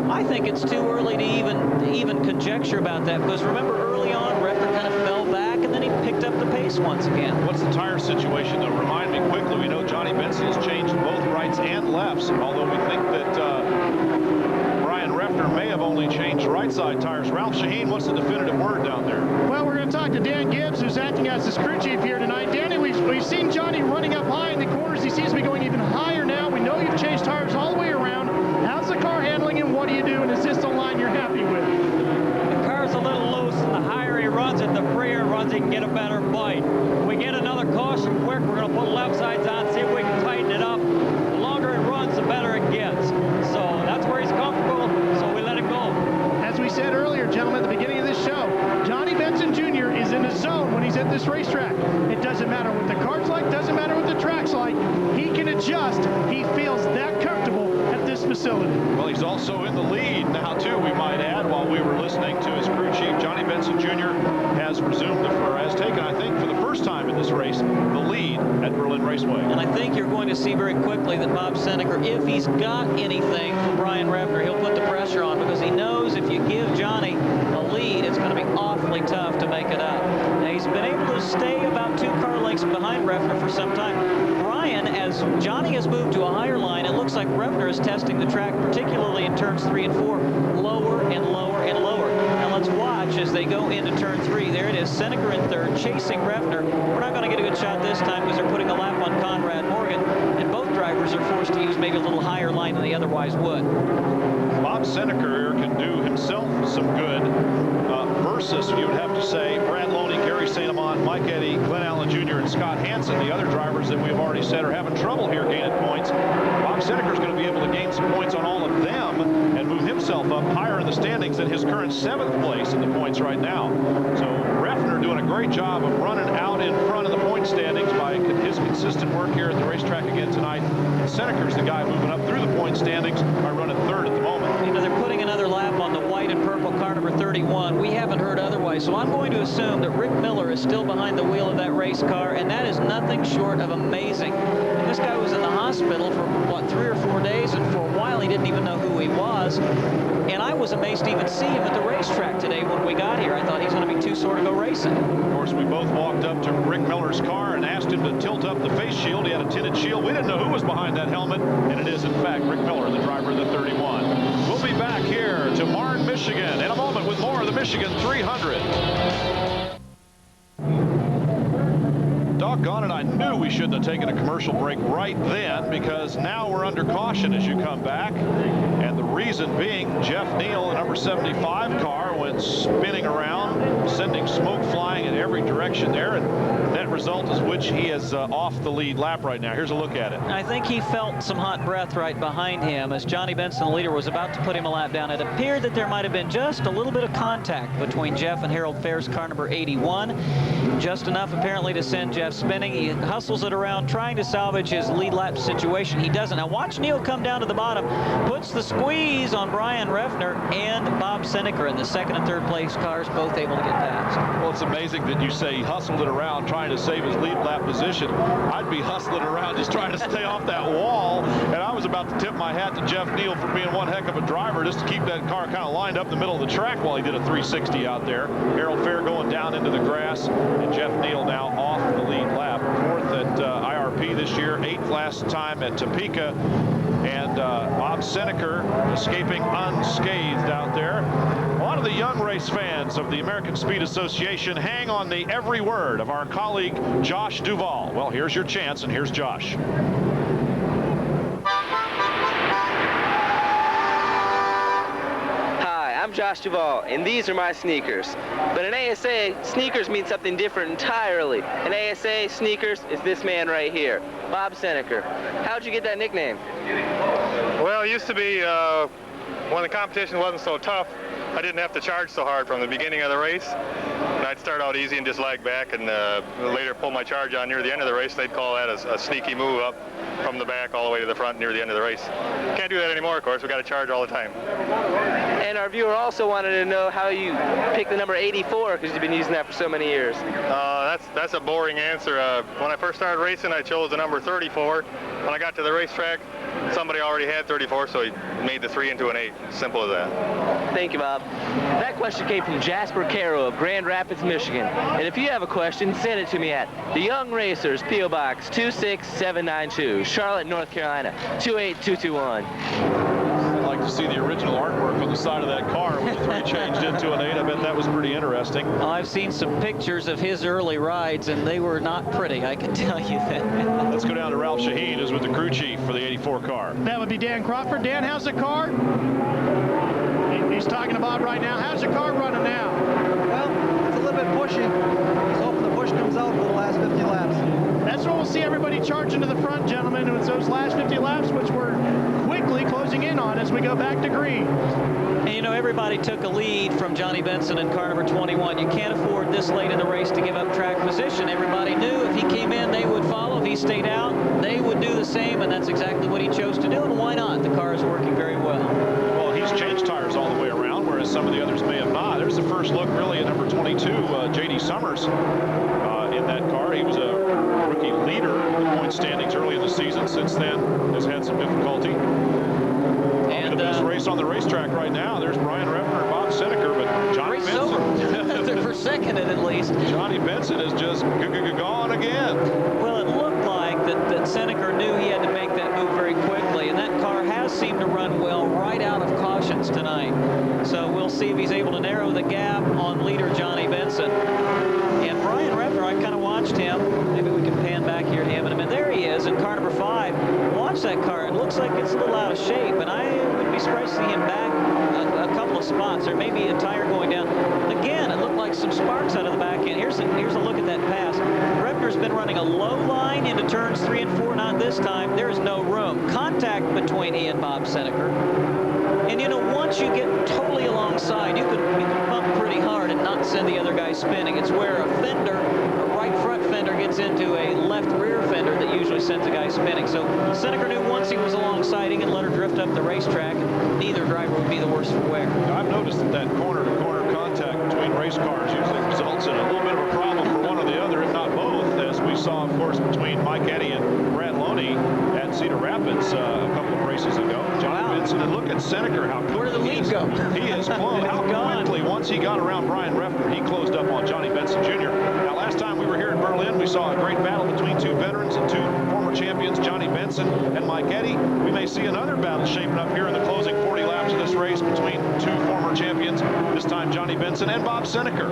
I think it's too early to even conjecture about that, because remember early on, Refner kind of fell back and then he picked up the pace once again. What's the tire situation, though? Remind me quickly. We know Johnny Benson has changed both rights and lefts, although we think that Brian Refner may have only changed right side tires. Ralph Shaheen, what's the definitive word down there? Well, we're going to talk to Dan Gibbs, who's acting as his crew chief here tonight. Danny, we've seen Johnny running up high in the corners. He seems to be going even higher now. We know you've changed tires all the way around. How's the car handling him? What do you do? And is this a line you're happy with? The car's a little loose, and the higher he runs it, the freer he runs, he can get a better bite. If we get another caution quick, we're going to put left sides on, see if we can tighten it up. The longer it runs, the better it gets. So that's where he's comfortable, so we let it go. As we said earlier, gentlemen, at the beginning of this show, Johnny Benson Jr. is in his zone when he's at this racetrack. It doesn't matter what the car's like, doesn't matter what the track's like. He can adjust. He feels that comfortable at this facility. Well, he's also in the lead now, too, we might add. While we were listening to his crew chief, Johnny Benson Jr. has resumed, or has taken, I think, for the first time in this race, the lead at Berlin Raceway. And I think you're going to see very quickly that Bob Seneca, if he's got anything for Brian Refner, he'll put the pressure on, because he knows if you give Johnny a lead, it's going to be awfully tough to make it up. Now, he's been able to stay about 2 car lengths behind Refner for some time. Brian, as Johnny has moved to a higher line, it looks like Reffner is testing the track, particularly in turns 3 and 4, lower and lower and lower. Now let's watch as they go into turn 3. There it is, Seneca in third, chasing Reffner. We're not going to get a good shot this time because they're putting a lap on Conrad Morgan, and both drivers are forced to use maybe a little higher line than they otherwise would. Bob Seneca here can do himself some good versus, you would have to say, Brad Loney, Gary St. Amant, Mike Eddy, Glenn Allen Jr., and Scott Hansen, the other drivers that we've already said are having trouble here gaining points. Bob Seneca is going to be able to gain some points on all of them and move himself up higher in the standings than his current 7th place in the points right now. So Reffner doing a great job of running out in front of the point standings by his consistent work here at the racetrack again tonight. And Seneca's the guy moving up through the point standings by running 3rd at the moment. You know, they're putting another lap on the white and purple car number 31. We haven't heard otherwise, so I'm going to assume that Rick Miller is still behind the wheel of that race car, and that is nothing short of amazing. And this guy was in the hospital for, what, 3 or 4 days, and for a while he didn't even know who he was. And I was amazed to even see him at the racetrack today when we got here. I thought he's going to be too sore to go racing. Of course, we both walked up to Rick Miller's car and asked him to tilt up the face shield. He had a tinted shield. We didn't know who was behind that helmet, and it is, in fact, Rick Miller, the driver of the 31. We'll be back here to Marne, Michigan in a moment with more of the Michigan 300. Doggone it, I knew we shouldn't have taken a commercial break right then, because now we're under caution as you come back. And the reason being, Jeff Neal, the number 75 car, went spinning around, sending smoke flying in every direction there, and net result is which he is off the lead lap right now. Here's a look at it. I think he felt some hot breath right behind him as Johnny Benson, the leader, was about to put him a lap down. It appeared that there might have been just a little bit of contact between Jeff and Harold Fair's car number 81. Just enough apparently to send Jeff spinning. He hustles it around trying to salvage his lead lap situation. He doesn't. Now watch Neal come down to the bottom, puts the squeeze on Brian Reffner and Bob Seneca in the 2nd and 3rd place cars, both able to get past. Well, it's amazing that you say he hustled it around trying to save his lead lap position. I'd be hustling around just trying to stay off that wall, and I was about to tip my hat to Jeff Neal for being one heck of a driver just to keep that car kind of lined up in the middle of the track while he did a 360 out there. Harold Fair going down into the grass, and Jeff Neal now off the lead lap. 4th at IRP this year, 8th last time at Topeka, and Bob Seneca escaping unscathed out there. A lot of the young race fans of the American Speed Association hang on the every word of our colleague Josh Duvall. Well, here's your chance, and here's Josh. I'm Josh Duvall, and these are my sneakers. But in ASA, sneakers mean something different entirely. In ASA, sneakers is this man right here, Bob Seneca. How'd you get that nickname? Well, it used to be when the competition wasn't so tough, I didn't have to charge so hard from the beginning of the race. And I'd start out easy and just lag back, and later pull my charge on near the end of the race. They'd call that a sneaky move up from the back all the way to the front near the end of the race. Can't do that anymore, of course. We've got to charge all the time. And our viewer also wanted to know how you picked the number 84, because you've been using that for so many years. That's a boring answer. When I first started racing, I chose the number 34. When I got to the racetrack, somebody already had 34, so he made the 3 into an 8. Simple as that. Thank you, Bob. That question came from Jasper Caro of Grand Rapids, Michigan. And if you have a question, send it to me at The Young Racers, P.O. Box 26792, Charlotte, North Carolina 28221. I'd like to see the original artwork on the side of that car with the 3 changed into an 8. I bet that was pretty interesting. Well, I've seen some pictures of his early rides, and they were not pretty, I can tell you that. Let's go down to Ralph Shaheen, who's with the crew chief for the 84 car. That would be Dan Crawford. Dan, how's the car? He's talking to Bob right now. How's the car running now? Well, it's a little bit pushy. He's hoping the push comes out for the last 50 laps. That's when we'll see everybody charging to the front, gentlemen. It's those last 50 laps, which we're quickly closing in on as we go back to green. And you know, everybody took a lead from Johnny Benson in car number 21. You can't afford this late in the race to give up track position. Everybody knew if he came in, they would follow. If he stayed out, they would do the same, and that's exactly what he chose to do. And why not? The car is working very well. Well, he's changed tires all the way around, whereas some of the others may have not. There's the first look, really, at number 22, J.D. Summers in that car. He was a rookie leader in the point standings early in the season. Since then, has had some difficulty. And the best race on the racetrack right now. There's Brian Reffner and Bob Seneca, but Johnny Benson. For second at least. Johnny Benson is just gone again. Well, it looked like that Seneca knew he had to make that move very quickly, and that car done well right out of cautions tonight. So we'll see if he's able to narrow the gap on leader Johnny Benson. And Brian Repner, I kind of watched him. Maybe we can pan back here to him in a minute. There he is in car number 5. Watch that car. It looks like it's a little out of shape, and I would be surprised to see him back a couple of spots. There may be a tire going down. Again, it looked like some sparks out of the back end. Here's a look at that pass. Repner's been running a low line into turns 3 and 4. Not this time. There is no room. Contact between he and Bob Seneker. And you know, once you get totally alongside, you can pump pretty hard and not send the other guy spinning. It's where a fender, a right front fender, gets into a left rear fender that usually sends a guy spinning. So Seneker knew once he was alongside, he can let her drift up the racetrack. Neither driver would be the worse for wear. I've noticed that corner-to-corner contact between race cars usually results in a little bit of a problem for one or the other, if not both, as we saw, of course, between Mike Eddy and Brad Loney at Cedar Rapids a couple of races ago. Johnny Benson, and look at Seneker. Where did the lead go? He is close. How quickly, once he got around Brian Repner, he closed up on Johnny Benson Jr. Now, last time we were here in Berlin, we saw a great battle between 2 veterans and 2 former champions, Johnny Benson and Mike Eddy. We may see another battle shaping up here in the closing 40 laps of this race between 2 former champions, this time Johnny Benson and Bob Seneker.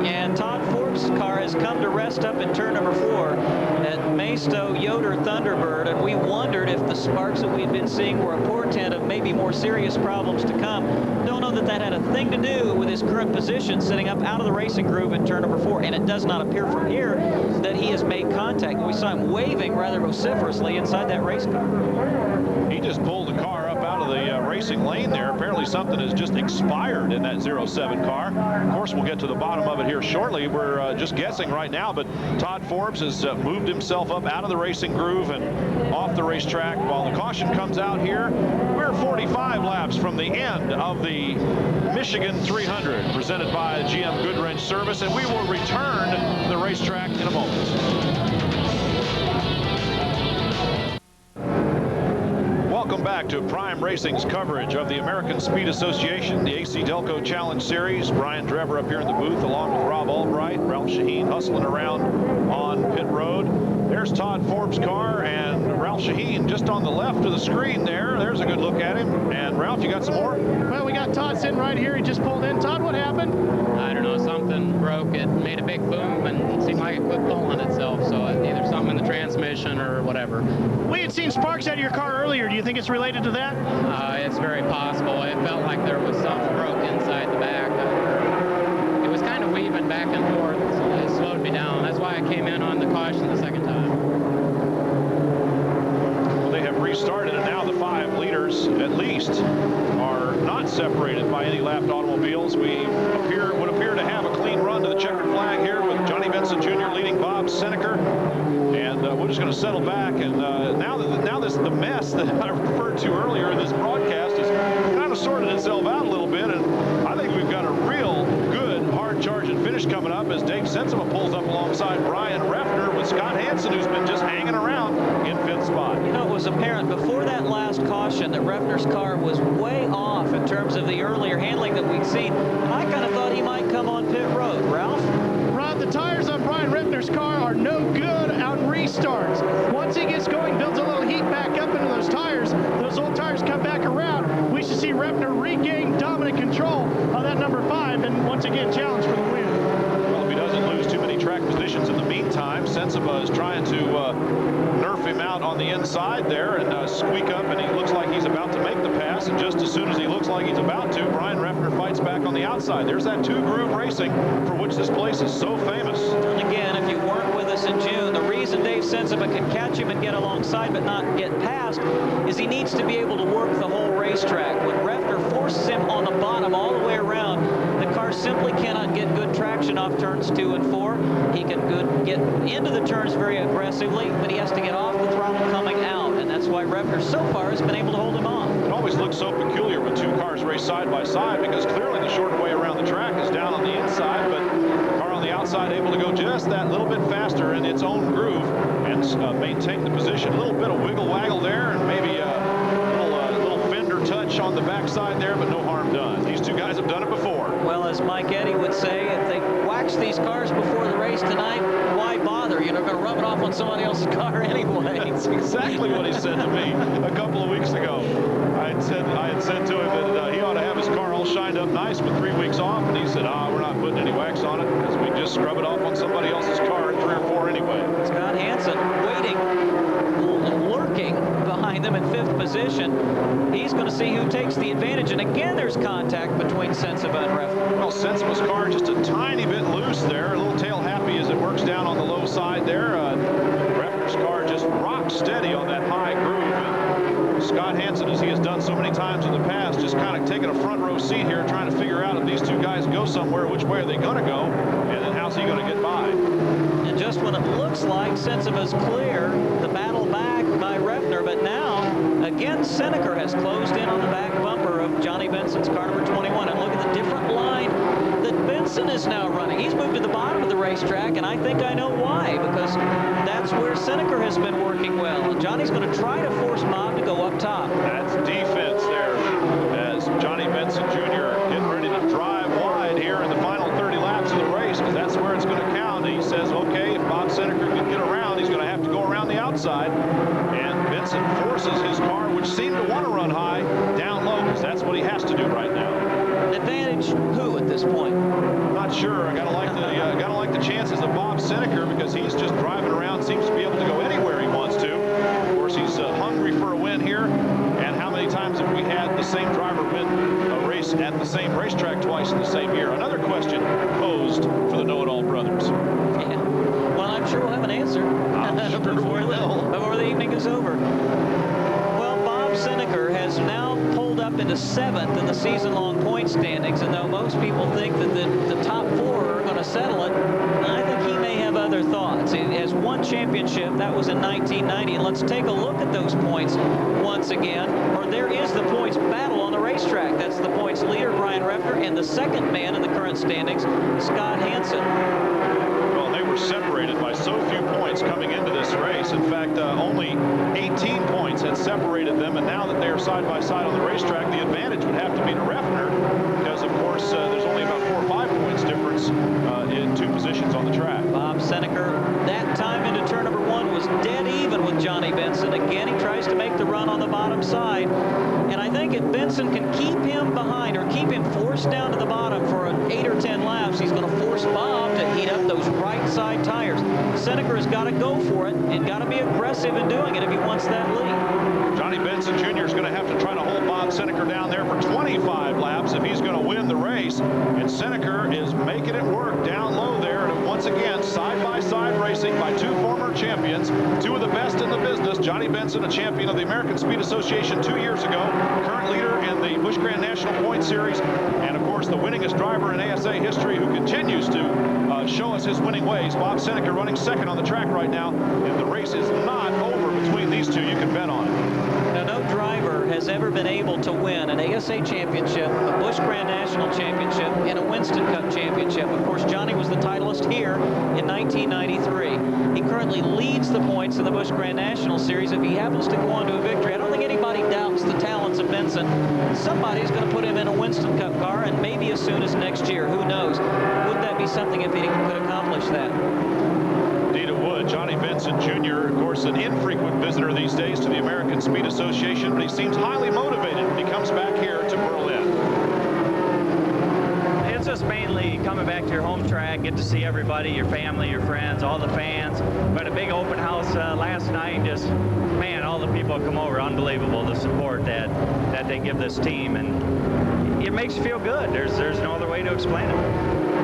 And Todd Forbes' car has come to rest up in turn number 4 at Maisto Yoder Thunderbird, and we wondered if the sparks that we'd been seeing were a portent of maybe more serious problems to come. Don't know that had a thing to do with his current position sitting up out of the racing groove in turn number 4, and it does not appear from here that he has made contact. We saw him waving rather vociferously inside that race car. He just pulled the car up out of the racing lane there. Apparently something has just expired in that 07 car. Of course, we'll get to the bottom of it here shortly. We're just guessing right now, but Todd Forbes has moved himself up out of the racing groove and off the racetrack while the caution comes out here. We're 45 laps from the end of the Michigan 300 presented by GM Goodwrench Service, and we will return to the racetrack in a moment. Welcome back to Prime Racing's coverage of the American Speed Association, the AC-Delco Challenge Series. Brian Drever up here in the booth along with Rob Albright, Ralph Shaheen hustling around on pit road. There's Todd Forbes' car and Ralph Shaheen just on the left of the screen there. There's a good look at him. And Ralph, you got some more? Well, we got Todd sitting right here. He just pulled in. Todd, what happened? I don't know. Something broke. It made a big boom and it seemed like it quit pulling itself. So either something in the transmission or whatever. We had seen sparks out of your car earlier. Do you think it's related to that? It's very possible. It felt like there was something broke inside the back. It was kind of weaving back and forth, so it slowed me down. That's why I came in on the caution the second time. Well, they have restarted, and now the 5 leaders, at least, are not separated by any lapped automobiles. We would appear to have a clean run to the checkered flag here with Johnny Benson Jr. leading Bob Seneker. And we're just going to settle back. And now the mess that I referred to earlier in this broadcast has kind of sorted itself out a little bit. And I think we've got a real good, hard-charging finish coming up as Dave Sensema pulls up alongside Brian Repner with Scott Hansen, who's been just hanging around in 5th spot. You know, it was apparent before that last caution that Repner's car was way off in terms of the earlier handling that we'd seen. And I kind of thought he might come on pit road. Ralph? Rod, the tires on Brian Repner's car are no good on restarts. Once he gets going, builds a little heat back up into those tires. Those old tires come back around. We should see Repner regain dominant control of that number 5 and once again challenge for the win. Well, if he doesn't lose too many track positions in the meantime, Senseba is trying to nerf him out on the inside there and squeak up, and he looks like he's about to make the pass. And just as soon as he looks like he's about to, Brian Repner fights back on the outside. There's that 2-groove racing for which this place is so famous. Again, if you weren't with us in June, the reason Dave Senseba can catch him and get alongside but not get past is he needs to be able to work the whole racetrack. When Repner forces him on the bottom all the way around, the car simply cannot get good traction off turns 2 and 4. He can get into the turns very aggressively, but he has to get off the throttle coming out, and that's why Repner so far has been able to hold him off. It always looks so peculiar when 2 cars race side by side, because clearly the shorter way around the track is down on the inside, but the car on the outside able to go just that little bit faster in its own groove and maintain the position. A little bit of wiggle waggle there, and maybe a little fender touch on the backside there, but no harm done. These 2 guys have done it before. Well, as Mike Eddy would say, if they wax these cars before the race tonight, why bother? You're going to rub it off on somebody else's car anyway. That's exactly what he said to me a couple of weeks ago. I said to him that he ought to have his car all shined up nice with 3 weeks off, and he said, we're not putting any wax on it because we just scrub it off on somebody else's car in 3 or 4 anyway. Scott Hansen waiting, lurking behind them in 5th position. He's going to see who takes the advantage, and again there's contact between Sensiva and Refner. Well, Sensiva's car just a tiny bit loose there, a little tail happy as it works down on the low side there. Refner's car just rock steady on that high groove. And Scott Hansen, as he has done so many times in the past, just kind of taking a front row seat here, trying to figure out if these two guys go somewhere, which way are they going to go, and then how's he going to get by. And just when it looks like Sensiva's clear, the battle back by Refner, but now, again, Seneker has closed in on the back bumper of Johnny Benson's car number 21. And look at the different line that Benson is now running. He's moved to the bottom of the racetrack, and I think I know why, because that's where Seneker has been working well. And Johnny's going to try to force Bob to go up top. That's defense there as Johnny Benson Jr. getting ready to drive wide here in the final 30 laps of the race, because that's where it's going to count. He says, okay, if Bob Seneker can get around, he's going to have to go around the outside. And Benson forces his car, which seemed to want to run high, down low, because that's what he has to do right now. Advantage who at this point? Not sure. I gotta like the chances of Bob Seneker, because he's just driving around, seems to be able to go anywhere he wants to. Of course, he's hungry for a win here. And how many times have we had the same driver win a race at the same racetrack twice in the same year? Another question posed for the Know-It-All brothers. Yeah. Well, I'm sure we'll have an answer before the evening is over. Well, Bob Seneker has now pulled up into 7th in the season-long point standings, and though most people think that the top 4 are going to settle it, I think he may have other thoughts. He has one championship. That was in 1990. And let's take a look at those points once again. Or there is the points battle on the racetrack. That's the points leader, Brian Refner, and the second man in the current standings, Scott Hansen. Well, they were separated by so few points coming into this race. In fact, only 18 points had separated them, and now that they are side by side on the racetrack, the advantage would have to be to Refner, because of course there's only about 4 or 5 points difference in 2 positions on the track. Bob Seneker, that time into turn number 1, was dead even with Johnny Benson. Again, he tries to make the run on the bottom side, and I think if Benson can keep him behind or keep him forced down to the bottom for 8 or 10 laps, he's going to force Bob to heat up those right side tires. Seneker has got to go for it and got to be aggressive in doing it if he wants that lead. Johnny Benson Jr. is going to have to try to hold Bob Seneker down there for 25 laps if he's going to win the race. And Seneker is making it work down low there. And once again, side-by-side racing by 2 former champions, 2 of the best in the business. Johnny Benson, a champion of the American Speed Association 2 years ago, current leader in the Busch Grand National Point Series, and of course the winningest driver in ASA history, who continues to show us his winning ways. Bob Seneker running 2nd on the track right now, and the race is not over between these 2. You can bet on it. Now, no driver has ever been able to win an ASA championship, a Busch Grand National Championship, and a Winston Cup Championship. Of course, Johnny was the titleist here in 1993. He currently leads the points in the Busch Grand National Series. If he happens to go on to a victory, I don't think anybody doubts the talents of Benson. Somebody's going to put him in a Winston Cup car, and maybe as soon as next year. Who knows? Would that be something if he could accomplish that? Indeed it would. Johnny Benson Jr., of course, an infrequent visitor these days to the American Speed Association, but he seems highly motivated when he comes back here to Berlin. It's just mainly coming back to your home track, get to see everybody, your family, your friends, all the fans. We had a big open house last night. Just, man, all the people come over, unbelievable, the support that they give this team, and it makes you feel good. There's no other way to explain it.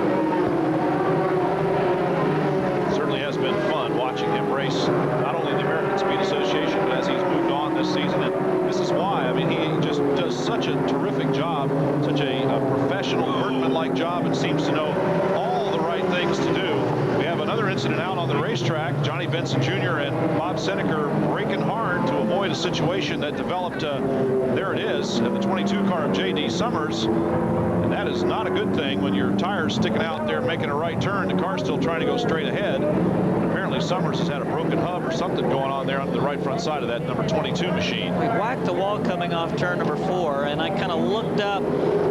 Has been fun watching him race, not only in the American Speed Association, but as he's moved on this season. And this is why, I mean, he just does such a terrific job, such a professional, workman-like job, and seems to know all the right things to do. We have another incident out on the racetrack. Johnny Benson Jr. and Bob Seneker braking hard to avoid a situation that developed, there it is, in the 22 car of J.D. Summers. And that is not a good thing when your tire's sticking out there making a right turn. The car's still trying to go straight ahead. Apparently Apparently Summers has had a broken hub or something going on there on the right front side of that number 22 machine. We whacked the wall coming off turn number 4, and I kind of looked up.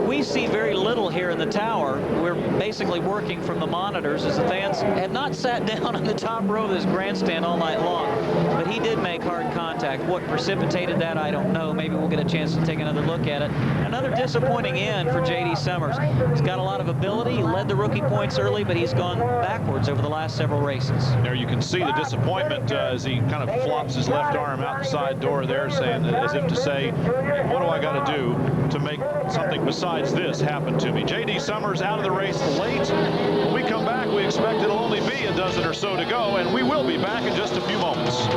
We see very little here in the tower. We're basically working from the monitors as the fans had not sat down on the top row of this grandstand all night long. But he did make hard contact. What precipitated that, I don't know. Maybe we'll get a chance to take another look at it. Another disappointing end for J.D. Summers. He's got a lot of ability. He led the rookie points early, but he's gone backwards over the last several races. There you can see the disappointment as he kind of flops his left arm out the side door there, saying, as if to say, what do I got to do to make something besides this happen to me? J.D. Summers out of the race late. When we come back, we expect it'll only be a dozen or so to go, and we will be back in just a few moments.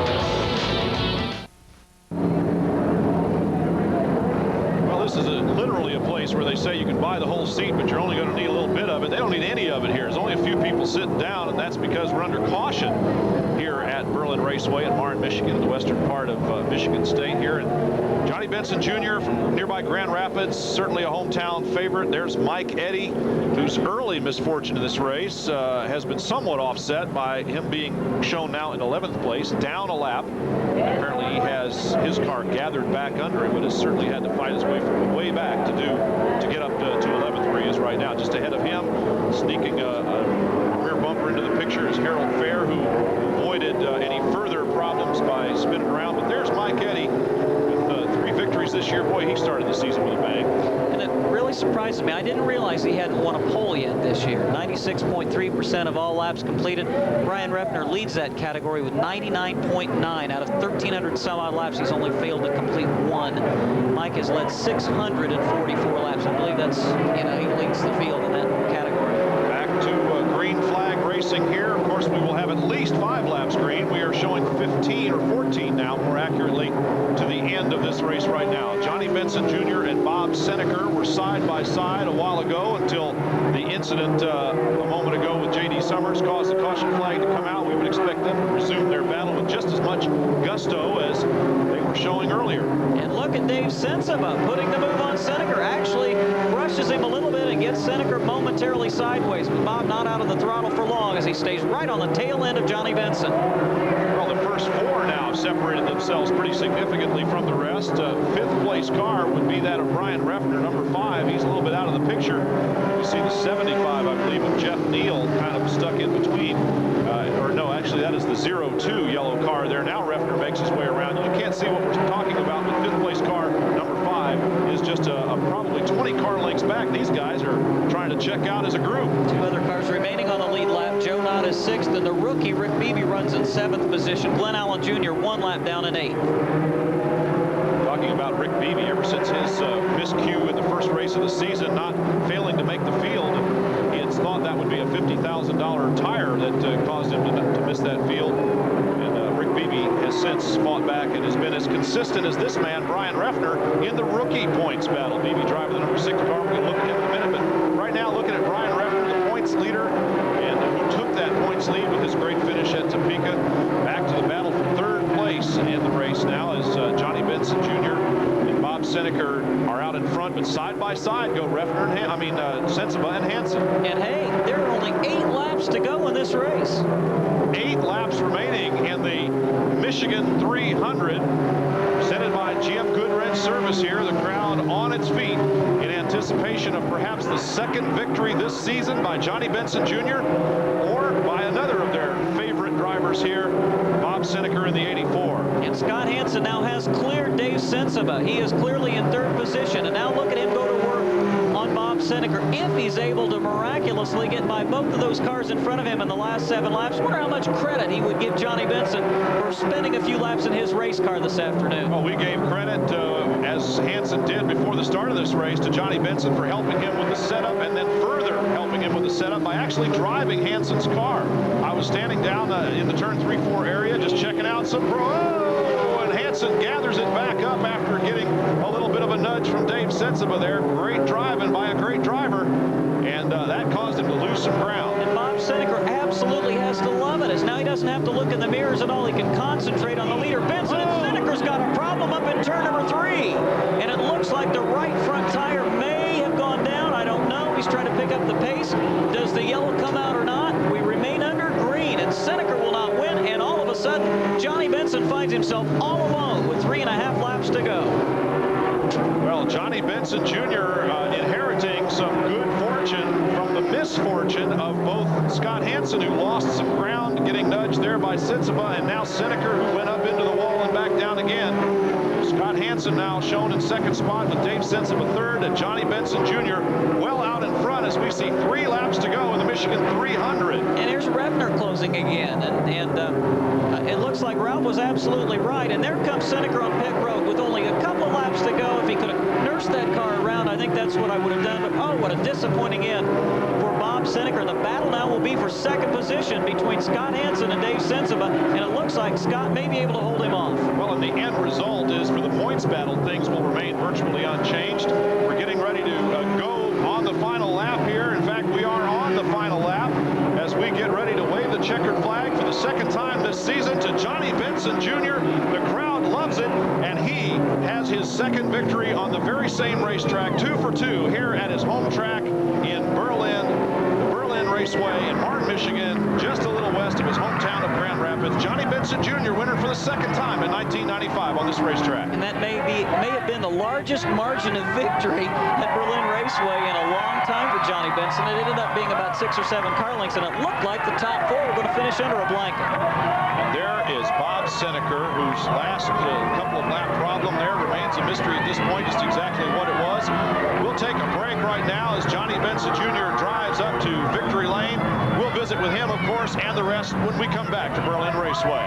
This is literally a place where they say you can buy the whole seat, but you're only going to need a little bit of it. They don't need any of it here. There's only a few people sitting down, and that's because we're under caution here at Berlin Raceway in Marne, Michigan, in the western part of Michigan State here. And Johnny Benson Jr. from nearby Grand Rapids, certainly a hometown favorite. There's Mike Eddy, whose early misfortune in this race has been somewhat offset by him being shown now in 11th place, down a lap. Apparently he has his car gathered back under him, but has certainly had to fight his way from way back to get up to 11th where he is right now. Just ahead of him, sneaking a rear bumper into the picture, is Harold Fair, who avoided any further problems by spinning around. But there's Mike Eddy with 3 victories this year. Boy, he started the season with a bang. And it really surprised me. I didn't realize he hadn't won a pole yet this year. 96.3% of all laps completed. Brian Refner leads that category with 99.9 out of 1,300 some odd laps. He's only failed to complete 1. Mike has led 644 laps. I believe that's, he leads the field in that category. Back to green flag racing here. Of course, we will have at least 5 laps green. We are showing 15 or 14 now, more accurately, to the end of this race right now. Johnny Benson Jr. and Bob Seneker were side by side a while ago until the incident a moment ago with J.D. Summers caused the caution flag to come out. We would expect them to resume their battle with just as much gusto as they were showing earlier. And look at Dave Sensiba putting the move on Seneker. Actually brushes him a little bit and gets Seneker momentarily sideways. But Bob not out of the throttle for long as he stays right on the tail end of Johnny Benson. Well, the first 4 now have separated themselves pretty significantly from the rest. 5th place car would be that of Brian Refner, number 5. He's a little bit out of the picture. You see the 75, I believe, of Jeff Neal kind of stuck in between. Or no, actually, that is the 02 yellow car there. Now Refner makes his way around. You can't see what we're talking about, but 5th place car, number 5, is just probably 20 car lengths back. These guys are trying to check out as a group. 2 other cars remaining on the lead lap. Joe Knott is 6th, and the rookie Rick Beebe runs in 7th position. Glenn Allen Jr. 1 lap down in 8th. Talking about Rick Beebe, ever since his miscue in the first race of the season, not failing to make the field, he had thought that would be a $50,000 tire that caused him to miss that field. And Rick Beebe has since fought back and has been as consistent as this man, Brian Refner, in the rookie points battle. Beebe driving the number 6 car. We're going to look at him in a minute, but right now looking at Brian Refner, the points leader, and who took that points lead with his great finish at Topeka. Back to the battle for 3rd place in the race now as Johnny Benson Jr. and Bob Seneker are out in front, but side by side go Refner and Sensiba and Hansen. And hey, there are only 8 laps to go in this race. 8 laps remaining in the Michigan 300, presented by GM Goodwrench Service here. The crowd on its feet in anticipation of perhaps the 2nd victory this season by Johnny Benson Jr. or by another of their favorite drivers here, Bob Seneker in the 84. And Scott Hansen now has cleared Dave Sensiba. He is clearly in 3rd position, and now look at him go to work on Bob Seneker. If he's able to miraculously get by both of those cars in front of him in the last 7 laps, wonder how much credit he would give Johnny Benson for spending a few laps in his race car this afternoon. Well, we gave credit, as Hansen did before the start of this race, to Johnny Benson for helping him with the setup, and then further helping him with the setup by actually driving Hansen's car. I was standing down in the turn 3-4 area just checking out some and Hansen gathers it back up after getting a little bit of a nudge from Dave Sensiba there. Great driving by a great driver, and that caused him to lose some ground. And Bob Seneker absolutely has to love it, as now he doesn't have to look in the mirrors at all. He can concentrate on the leader, Benson, and Seneker's got a problem up in turn number 3. And it looks like the right front tire may have gone down. I don't know. He's trying to pick up the pace. Does the yellow come out or not? We remain under green, and Seneker will not win finds himself all alone with 3.5 laps to go. Well, Johnny Benson Jr. Inheriting some good fortune from the misfortune of both Scott Hansen, who lost some ground, getting nudged there by Sensiba, and now Seneker, who went up into the wall and back down again. Scott Hansen now shown in second spot with Dave Sensiba third, and Johnny Benson Jr. well out in front as we see 3 laps to go in the Michigan 300. And here's Reffner closing again, and it looks like Ralph was absolutely right. And there comes Seneker on pit road with only a couple laps to go. If he could have nursed that car around, I think that's what I would have done. But oh, what a disappointing end for Bob Seneker. The battle now will be for second position between Scott Hansen and Dave Sensiba, and it looks like Scott may be able to hold him off. Well, and the end result is for the points battle, things will remain virtually unchanged. We're getting ready to go on the final lap here. In fact, we are on the final lap as we get ready to wave the checkered flag for the second time this season to Johnny Benson Jr. The crowd loves it, and he has his second victory on the very same racetrack, 2 for 2 here at his home track in Berlin, the Berlin Raceway in Marne, Michigan, just a little west of his hometown of Grand Rapids. Johnny Benson Jr. winner for the second time in 1995 on this racetrack. And that may have been the largest margin of victory at Berlin Raceway in a long time for Johnny Benson. It ended up being about 6 or 7 car lengths, and it looked like the top 4 were going to finish under a blanket. And there is Bob Seneker, whose last couple of lap problem there remains a mystery at this point, just exactly what it was. We'll take a break right now as Johnny Benson Jr. drives up to victory lane. We'll visit with him, of course, and the rest when we come back to Berlin Raceway.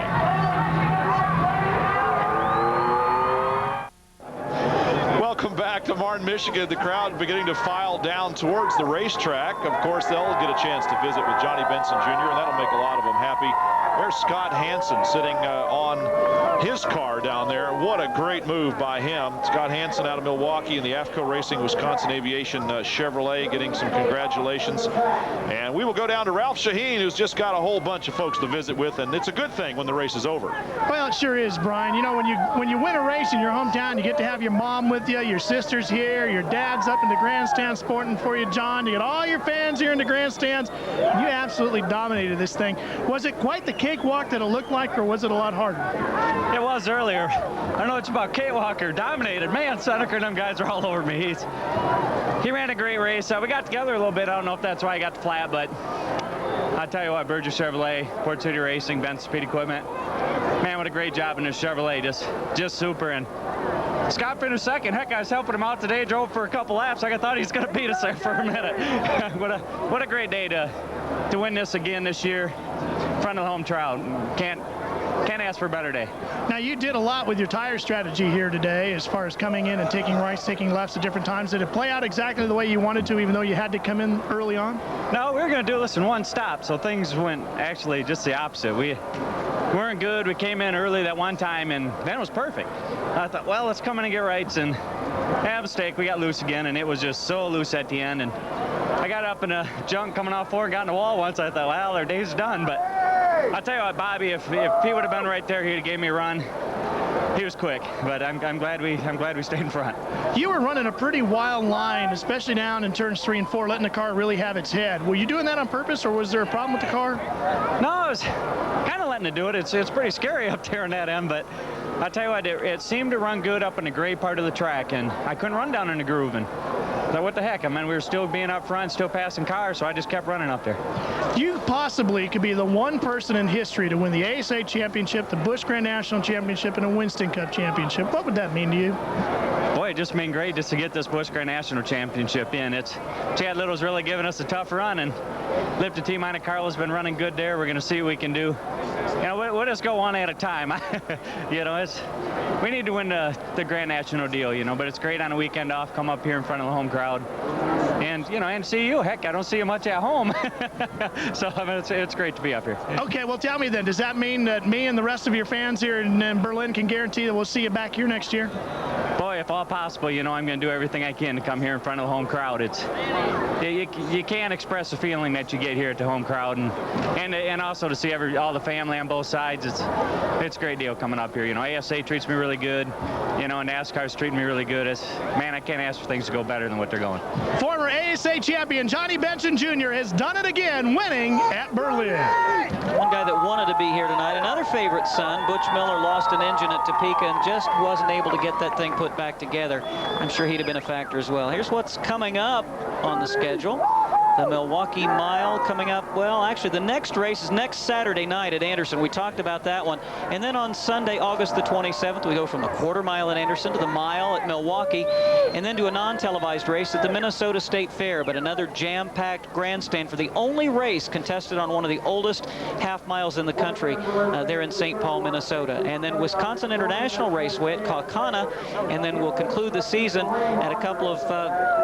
Welcome back to Marne, Michigan. The crowd beginning to file down towards the racetrack. Of course, they'll get a chance to visit with Johnny Benson Jr., and that'll make a lot of them happy. There's Scott Hansen sitting on his car down there. What a great move by him. Scott Hansen out of Milwaukee in the AFCO Racing Wisconsin Aviation Chevrolet getting some congratulations. And we will go down to Ralph Shaheen, who's just got a whole bunch of folks to visit with, and it's a good thing when the race is over. Well, it sure is, Brian. You know, when you win a race in your hometown, you get to have your mom with you, your sister's here, your dad's up in the grandstand sporting for you, John. You get all your fans here in the grandstands. You absolutely dominated this thing. Was it quite the cakewalk that it looked like, or was it a lot harder? It was earlier. I don't know what's about cakewalk or dominated. Man, Seneker and them guys are all over me. He ran a great race. We got together a little bit. I don't know if that's why he got the flat, but I tell you what, Burgess Chevrolet, Port City Racing, Benson Speed Equipment. Man, what a great job in this Chevrolet. Just super. And Scott finished second. Heck, I was helping him out today. Drove for a couple laps. I thought he was going to beat us there for a minute. What a great day to win this again this year in front of the home crowd. Can't ask for a better day. Now, you did a lot with your tire strategy here today as far as coming in and taking rights, taking lefts at different times. Did it play out exactly the way you wanted to, even though you had to come in early on? No, we were going to do this in one stop, so things went actually just the opposite. We weren't good. We came in early that one time, and then it was perfect. I thought, well, let's come in and get rights, and have a mistake. We got loose again, and it was just so loose at the end. And I got up in a junk coming off forward, got in the wall once. I thought, well, our day's done. But I'll tell you what, Bobby, if he would have been right there, he'd have gave me a run. He was quick, but I'm glad we stayed in front. You were running a pretty wild line, especially down in turns 3 and 4, letting the car really have its head. Were you doing that on purpose, or was there a problem with the car? No, I was kind of letting it do it. It's pretty scary up there in that end, but I'll tell you what, it seemed to run good up in the gray part of the track, and I couldn't run down in the groove. And so what the heck? I mean, we were still being up front, still passing cars, so I just kept running up there. You possibly could be the one person in history to win the ASA Championship, the Busch Grand National Championship, and a Winston Cup Championship. What would that mean to you? Boy, it just mean great just to get this Busch Grand National Championship in. Chad Little's really given us a tough run, and Lipton T. Monte Carlo's been running good there. We're going to see what we can do. You know, we'll just go one at a time. You know, we need to win the Grand National deal, you know, but it's great on a weekend off, come up here in front of the home crowd. And, you know, and see you. Heck, I don't see you much at home. So, I mean, it's great to be up here. Okay, well, tell me then, does that mean that me and the rest of your fans here in Berlin can guarantee that we'll see you back here next year? Boy, if all possible, you know, I'm going to do everything I can to come here in front of the home crowd. You can't express the feeling that you get here at the home crowd, and also to see all the family on both sides. It's a great deal coming up here. You know, ASA treats me really good. You know, and NASCAR's treating me really good. Man, I can't ask for things to go better than what they're going. Former ASA champion Johnny Benson Jr. has done it again, winning at Berlin. One guy that wanted to be here tonight, another favorite son, Butch Miller, lost an engine at Topeka and just wasn't able to get that thing put back together. I'm sure he'd have been a factor as well. Here's what's coming up on the schedule. The Milwaukee Mile coming up. Well, actually, the next race is next Saturday night at Anderson. We talked about that one. And then on Sunday, August the 27th, we go from the quarter mile at Anderson to the mile at Milwaukee, and then to a non-televised race at the Minnesota State Fair, but another jam-packed grandstand for the only race contested on one of the oldest half miles in the country there in St. Paul, Minnesota. And then Wisconsin International Raceway at Kaukauna, and then we'll conclude the season at a couple of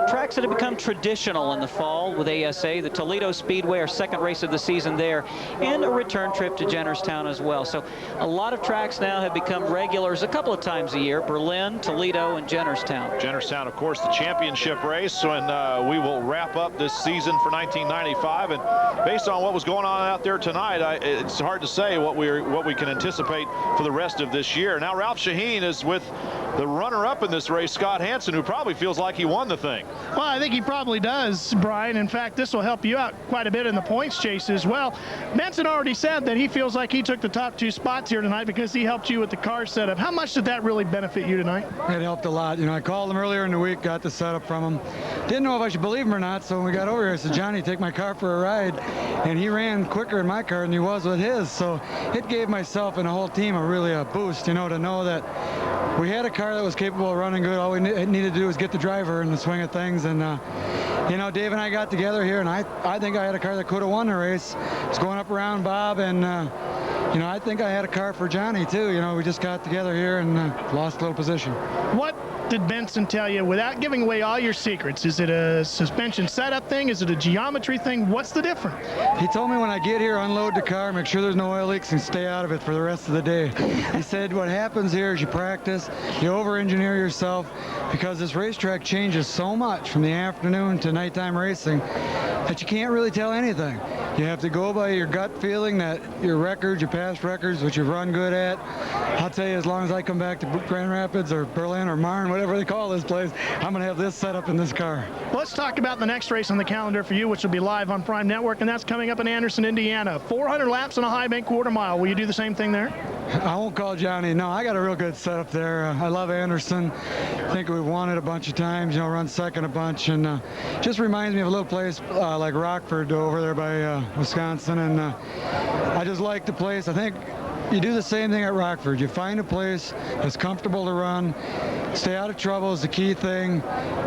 tracks that have become traditional in the fall with ASA, the Toledo Speedway, our second race of the season there, and a return trip to Jennerstown as well. So a lot of tracks now have become regulars a couple of times a year: Berlin, Toledo, and Jennerstown. Jennerstown, of course, the championship race, and we will wrap up this season for 1995. And based on what was going on out there tonight, it's hard to say what we can anticipate for the rest of this year. Now Ralph Shaheen is with the runner-up in this race, Scott Hansen, who probably feels like he won the thing. Well, I think he probably does, Brian. In fact, this will help you out quite a bit in the points chase as well. Benson already said that he feels like he took the top 2 spots here tonight because he helped you with the car setup. How much did that really benefit you tonight? It helped a lot. You know, I called him earlier in the week, got the setup from him. Didn't know if I should believe him or not, so when we got over here, I said, Johnny, take my car for a ride. And he ran quicker in my car than he was with his, so it gave myself and the whole team a boost, you know, to know that we had a car that was capable of running good. All we needed to do was get the driver in the swing of things. And, you know, Dave and I got together here, and I think I had a car that could have won the race. It's going up around Bob, and, you know, I think I had a car for Johnny, too. You know, we just got together here and lost a little position. What did Benson tell you, without giving away all your secrets? Is it a suspension setup thing? Is it a geometry thing? What's the difference? He told me when I get here, unload the car, make sure there's no oil leaks, and stay out of it for the rest of the day. He said what happens here is you practice, you over-engineer yourself, because this racetrack changes so much from the afternoon to nighttime racing that you can't really tell anything. You have to go by your gut feeling that your records, your past records, which you've run good at. I'll tell you, as long as I come back to Grand Rapids or Berlin or Marne, whatever they call this place, I'm going to have this set up in this car. Let's talk about the next race on the calendar for you, which will be live on Prime Network, and that's coming up in Anderson, Indiana. 400 laps on a high bank quarter mile. Will you do the same thing there? I won't call Johnny. No, I got a real good setup there. I love Anderson. I think we've won it a bunch of times, you know, run second a bunch, and just reminds me of a little place like Rockford over there by Wisconsin, and I just like the place. I think you do the same thing at Rockford. You find a place that's comfortable to run, stay out of trouble is the key thing,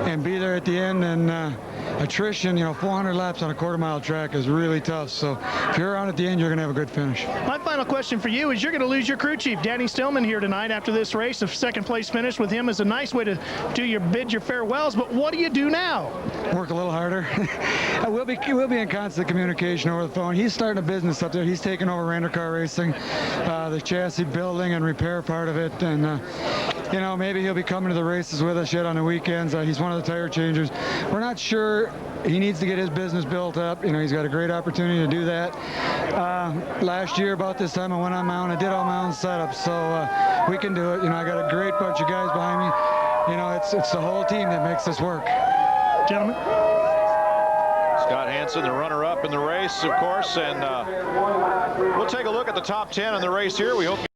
and be there at the end. And attrition, you know, 400 laps on a quarter-mile track is really tough. So if you're around at the end, you're going to have a good finish. My final question for you is, you're going to lose your crew chief, Danny Stillman, here tonight after this race. A second-place finish with him is a nice way to bid your farewells. But what do you do now? Work a little harder. We'll be in constant communication over the phone. He's starting a business up there. He's taking over renter car racing, the chassis building and repair part of it, and you know, maybe he'll be coming to the races with us yet on the weekends. He's one of the tire changers. We're not sure. He needs to get his business built up. You know, he's got a great opportunity to do that. Last year about this time I went on my own. I did all my own setups, so we can do it. You know, I got a great bunch of guys behind me. You know, it's the whole team that makes this work. Gentlemen. Scott Hansen, the runner-up in the race, of course, and we'll take a look at the top 10 in the race here. We hope you